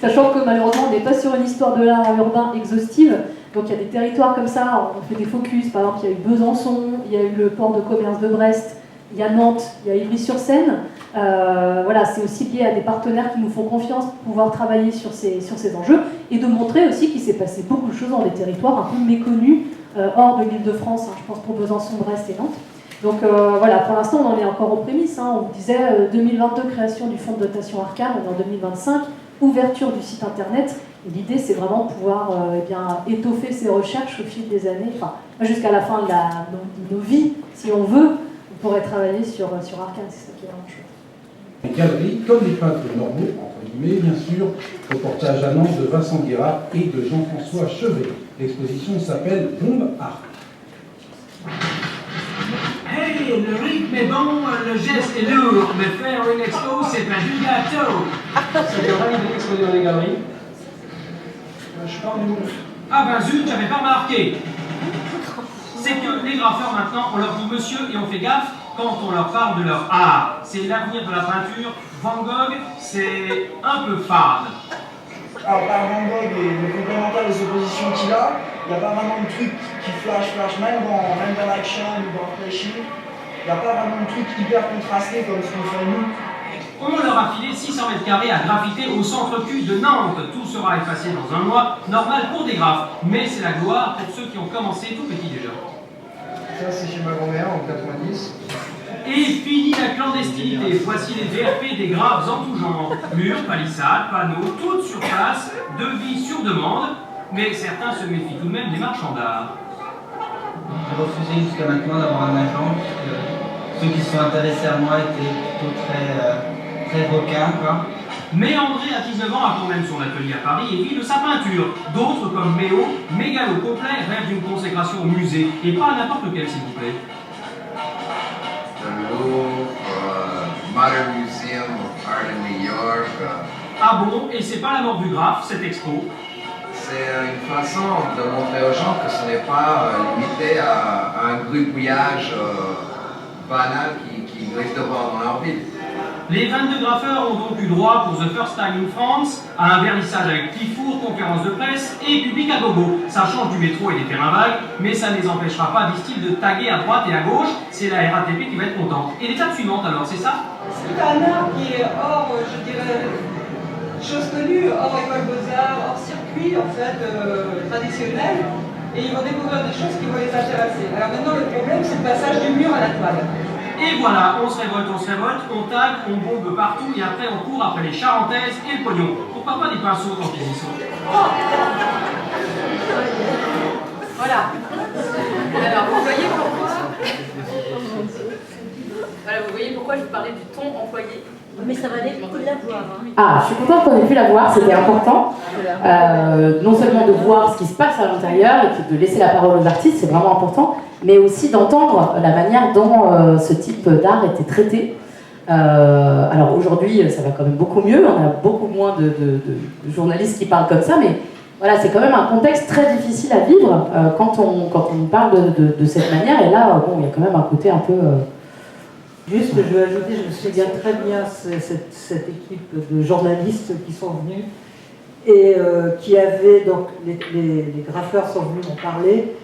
Sachant que malheureusement, on n'est pas sur une histoire de l'art urbain exhaustive. Donc il y a des territoires comme ça, on fait des focus. Par exemple, il y a eu Besançon, il y a eu le port de commerce de Brest, il y a Nantes, il y a Ivry-sur-Seine. Voilà, c'est aussi lié à des partenaires qui nous font confiance pour pouvoir travailler sur ces enjeux et de montrer aussi qu'il s'est passé beaucoup de choses dans des territoires un peu méconnus hors de l'Île-de-France, hein, je pense pour Besançon, Brest et Nantes. Donc voilà, pour l'instant on en est encore aux prémices. Hein. On vous disait 2022 création du fonds de dotation Arcane, on est en 2025, ouverture du site internet. Et l'idée c'est vraiment de pouvoir étoffer ces recherches au fil des années, enfin jusqu'à la fin de nos vies, si on veut, on pourrait travailler sur Arcane, c'est ça qui est vraiment chouette. Les galeries, comme les peintres normaux, entre guillemets, bien sûr, reportage à Nantes de Vincent Guérat et de Jean-François Chevet. L'exposition s'appelle Bombe Art. Hey, le rythme est bon, le geste est lourd, mais faire une expo, c'est un du gâteau. Ça vient pas d'être exposé dans les galeries. Je parle du monde. Ah ben zut, j'avais pas remarqué. C'est que les graffeurs maintenant, on leur dit monsieur et on fait gaffe quand on leur parle de leur art. C'est l'avenir de la peinture. Van Gogh, c'est un peu fade. Alors par Van Gogh et le complémentaire des oppositions qu'il a, il n'y a pas vraiment de truc qui flash, même dans l'action ou dans le flashing. Il n'y a pas vraiment de truc hyper contrasté comme ce qu'on fait nous. On leur a filé 600 mètres carrés à graffiter au centre-Q de Nantes. Tout sera effacé dans un mois, normal pour des graphes. Mais c'est la gloire pour ceux qui ont commencé tout petit déjà. Ça c'est chez ma grand-mère en 90. Et fini la clandestinité. Voici les VRP des graves en tout genre. Murs, palissades, panneaux, toute sur place, devis sur demande. Mais certains se méfient tout de même des marchands d'art. J'ai refusé jusqu'à maintenant d'avoir un agent, puisque ceux qui se sont intéressés à moi étaient plutôt très requins, quoi. Mais André, à 19 ans, a quand même son atelier à Paris et vit de sa peinture. D'autres, comme Méo, mégalo complet, rêvent d'une consécration au musée. Et pas à n'importe lequel, s'il vous plaît. The Louvre, Modern Museum of Art in New York. Ah bon? Et c'est pas la mort du graphe, cette expo? C'est une façon de montrer aux gens que ce n'est pas limité à un gribouillage banal qu'ils risquent de voir dans leur ville. Les 22 graffeurs ont donc eu droit pour The First Time in France à un vernissage avec petit four, conférence de presse et public à gogo. Ça change du métro et des terrains vagues, mais ça ne les empêchera pas, disent-ils, de taguer à droite et à gauche. C'est la RATP qui va être contente. Et l'étape suivante alors, c'est ça? C'est un art qui est hors, je dirais, chose connue, hors école beaux-arts, hors circuit en fait traditionnel. Et ils vont découvrir des choses qui vont les intéresser. Alors maintenant le problème c'est le passage du mur à la toile. Et voilà, on se révolte, on tag, on bombe partout et après on court après les charentaises et le pognon. Pourquoi pas des pinceaux quand ils y sont? Voilà. Alors, vous voyez pourquoi je vous parlais du ton employé. Mais ça valait le coup de la voir. Hein. Ah, je suis contente qu'on ait pu la voir, c'était important. Non seulement de voir ce qui se passe à l'intérieur et puis de laisser la parole aux artistes, c'est vraiment important, mais aussi d'entendre la manière dont ce type d'art était traité. Alors aujourd'hui, ça va quand même beaucoup mieux, on a beaucoup moins de journalistes qui parlent comme ça, mais voilà, c'est quand même un contexte très difficile à vivre quand on parle de cette manière, et là, bon, il y a quand même un côté un peu... Juste, je veux ajouter, je me souviens très bien cette équipe de journalistes qui sont venus et qui avaient, donc les graffeurs sont venus m'en parler,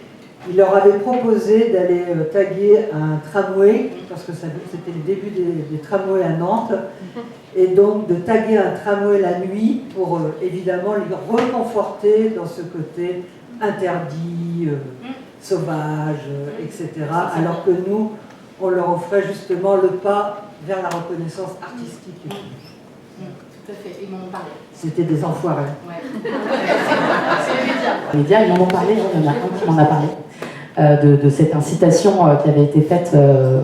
ils leur avaient proposé d'aller taguer un tramway, parce que c'était le début des tramways à Nantes, et donc de taguer un tramway la nuit pour évidemment les reconforter dans ce côté interdit, sauvage, etc. Alors que nous, on leur offrait justement le pas vers la reconnaissance artistique. Tout à fait, ils m'en ont parlé. C'était des enfoirés. Ouais. C'est les médias. Les médias, ils m'en ont parlé, il y en a un qui m'en a parlé, de cette incitation qui avait été faite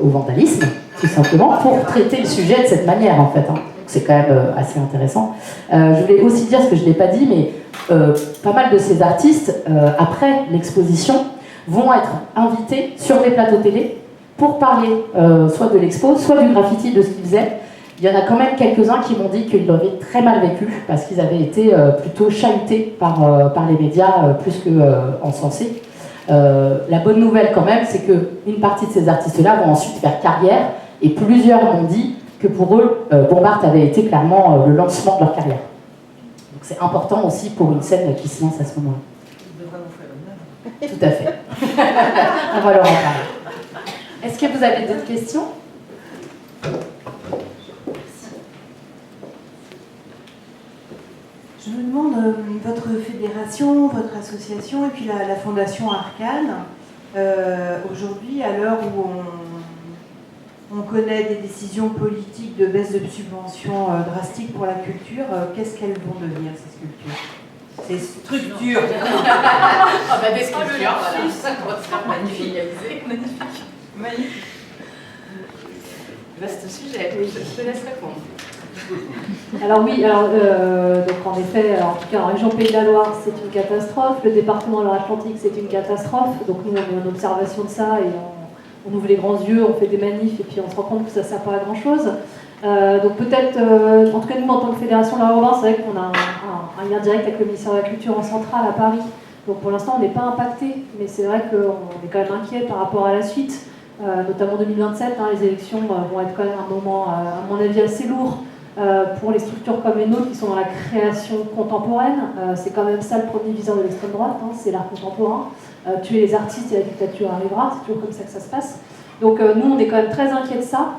au vandalisme, tout simplement, pour traiter le sujet de cette manière, en fait. Hein. C'est quand même assez intéressant. Je voulais aussi dire, ce que je ne l'ai pas dit, mais pas mal de ces artistes, après l'exposition, vont être invités sur des plateaux télé pour parler soit de l'expo, soit du graffiti, de ce qu'ils faisaient. Il y en a quand même quelques-uns qui m'ont dit qu'ils l'avaient très mal vécu parce qu'ils avaient été plutôt chahutés par les médias plus qu'encensés. La bonne nouvelle quand même, c'est qu'une partie de ces artistes-là vont ensuite faire carrière et plusieurs m'ont dit que pour eux, Bombard avait été clairement le lancement de leur carrière. Donc c'est important aussi pour une scène qui se lance à ce moment-là. Ils devraient nous faire l'honneur. Tout à fait. On va leur en parler. Est-ce que vous avez d'autres questions? Je me demande, votre fédération, votre association et puis la fondation Arcane, aujourd'hui, à l'heure où on connaît des décisions politiques de baisse de subventions drastiques pour la culture, qu'est-ce qu'elles vont devenir, ces sculptures? Ces structures. Ah bah des sculptures, voilà. Ça doit se faire magnifique. Magnifique. Vaste sujet, je te laisse répondre. Alors oui, donc en effet, en tout cas en région Pays de la Loire, c'est une catastrophe. Le département de l'Atlantique, c'est une catastrophe. Donc nous, on est en observation de ça et on ouvre les grands yeux, on fait des manifs et puis on se rend compte que ça ne sert pas à grand-chose. Donc peut-être, en tout cas nous, en tant que fédération de l'art urbain, c'est vrai qu'on a un lien direct avec le ministère de la Culture en centrale à Paris. Donc pour l'instant, on n'est pas impacté, mais c'est vrai qu'on est quand même inquiet par rapport à la suite. Notamment 2027, les élections vont être quand même un moment, à mon avis, assez lourd. Pour les structures comme les nôtres qui sont dans la création contemporaine, c'est quand même ça le premier viseur de l'extrême droite, c'est l'art contemporain. Tuer les artistes et la dictature arrivera, c'est toujours comme ça que ça se passe. Donc nous, on est quand même très inquiets de ça.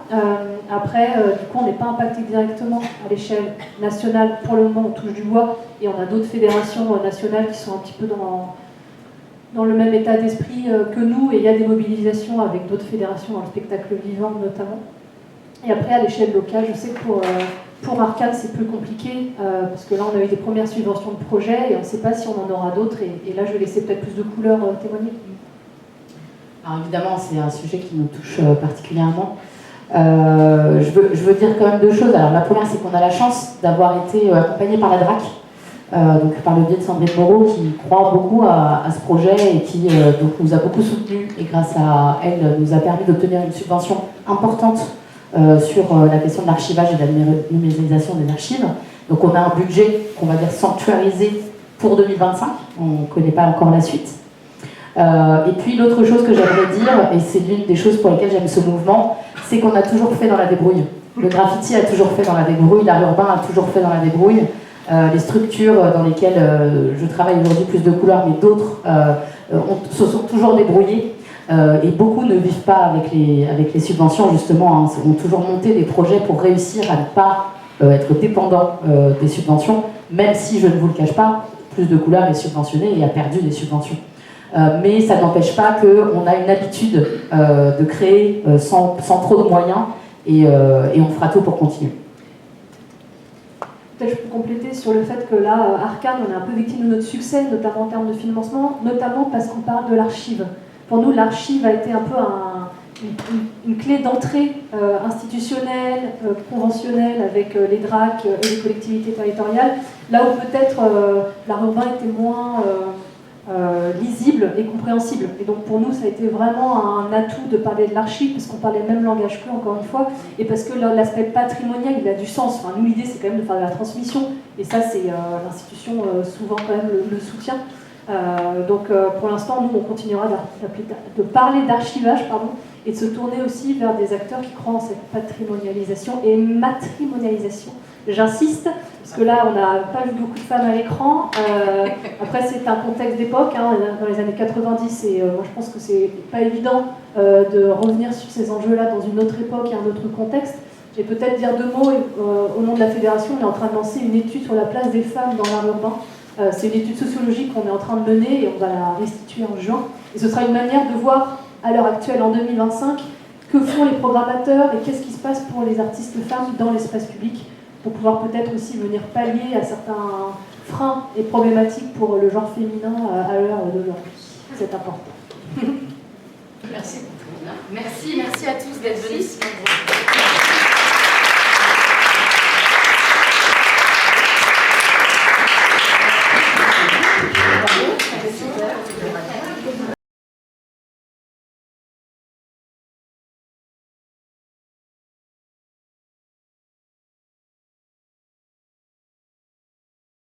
Après, du coup, on n'est pas impacté directement à l'échelle nationale. Pour le moment, on touche du bois et on a d'autres fédérations nationales qui sont un petit peu dans le même état d'esprit que nous, et il y a des mobilisations avec d'autres fédérations dans le spectacle vivant notamment. Et après, à l'échelle locale, je sais que pour Pour Arcane, c'est plus compliqué, parce que là, on a eu des premières subventions de projet et on ne sait pas si on en aura d'autres. Et là, je vais laisser peut-être plus de couleurs témoigner. Alors évidemment, c'est un sujet qui nous touche particulièrement. Je veux dire quand même deux choses. Alors la première, c'est qu'on a la chance d'avoir été accompagné par la DRAC, donc par le biais de Sandrine Moreau, qui croit beaucoup à ce projet et qui donc nous a beaucoup soutenus. Et grâce à elle, nous a permis d'obtenir une subvention importante sur la question de l'archivage et de la numérisation des archives. Donc on a un budget qu'on va dire sanctuarisé pour 2025. On ne connaît pas encore la suite. Et puis l'autre chose que j'aimerais dire, et c'est l'une des choses pour lesquelles j'aime ce mouvement, c'est qu'on a toujours fait dans la débrouille. Le graffiti a toujours fait dans la débrouille, l'art urbain a toujours fait dans la débrouille. Les structures dans lesquelles je travaille aujourd'hui, Plus de couleurs, mais d'autres se sont toujours débrouillées. Et beaucoup ne vivent pas avec les subventions, justement, hein, ont toujours monté des projets pour réussir à ne pas être dépendants des subventions, même si, je ne vous le cache pas, Plus de couleurs est subventionné et a perdu des subventions. Mais ça n'empêche pas qu'on a une habitude de créer sans trop de moyens et on fera tout pour continuer. Peut-être je peux compléter sur le fait que là, Arcane, on est un peu victime de notre succès, notamment en termes de financement, notamment parce qu'on parle de l'archive. Pour nous, l'archive a été un peu une clé d'entrée institutionnelle, conventionnelle avec les DRAC et les collectivités territoriales, là où peut-être l'art urbain était moins lisible et compréhensible. Et donc pour nous, ça a été vraiment un atout de parler de l'archive, parce qu'on parlait le même langage qu'eux, encore une fois, et parce que l'aspect patrimonial, il a du sens. Enfin, nous, l'idée, c'est quand même de faire de la transmission, et ça, c'est l'institution souvent quand même le soutien. Donc pour l'instant, nous, on continuera de parler d'archivage, et de se tourner aussi vers des acteurs qui croient en cette patrimonialisation et matrimonialisation. J'insiste, parce que là, on n'a pas vu beaucoup de femmes à l'écran. Après, c'est un contexte d'époque, hein, dans les années 90, et moi, je pense que c'est pas évident de revenir sur ces enjeux-là dans une autre époque et un autre contexte. Je vais peut-être dire deux mots. Au nom de la Fédération, on est en train de lancer une étude sur la place des femmes dans l'art urbain. C'est une étude sociologique qu'on est en train de mener et on va la restituer en juin. Et ce sera une manière de voir, à l'heure actuelle, en 2025, que font les programmateurs et qu'est-ce qui se passe pour les artistes femmes dans l'espace public, pour pouvoir peut-être aussi venir pallier à certains freins et problématiques pour le genre féminin à l'heure d'aujourd'hui. C'est important. Merci. Merci à tous d'être venus.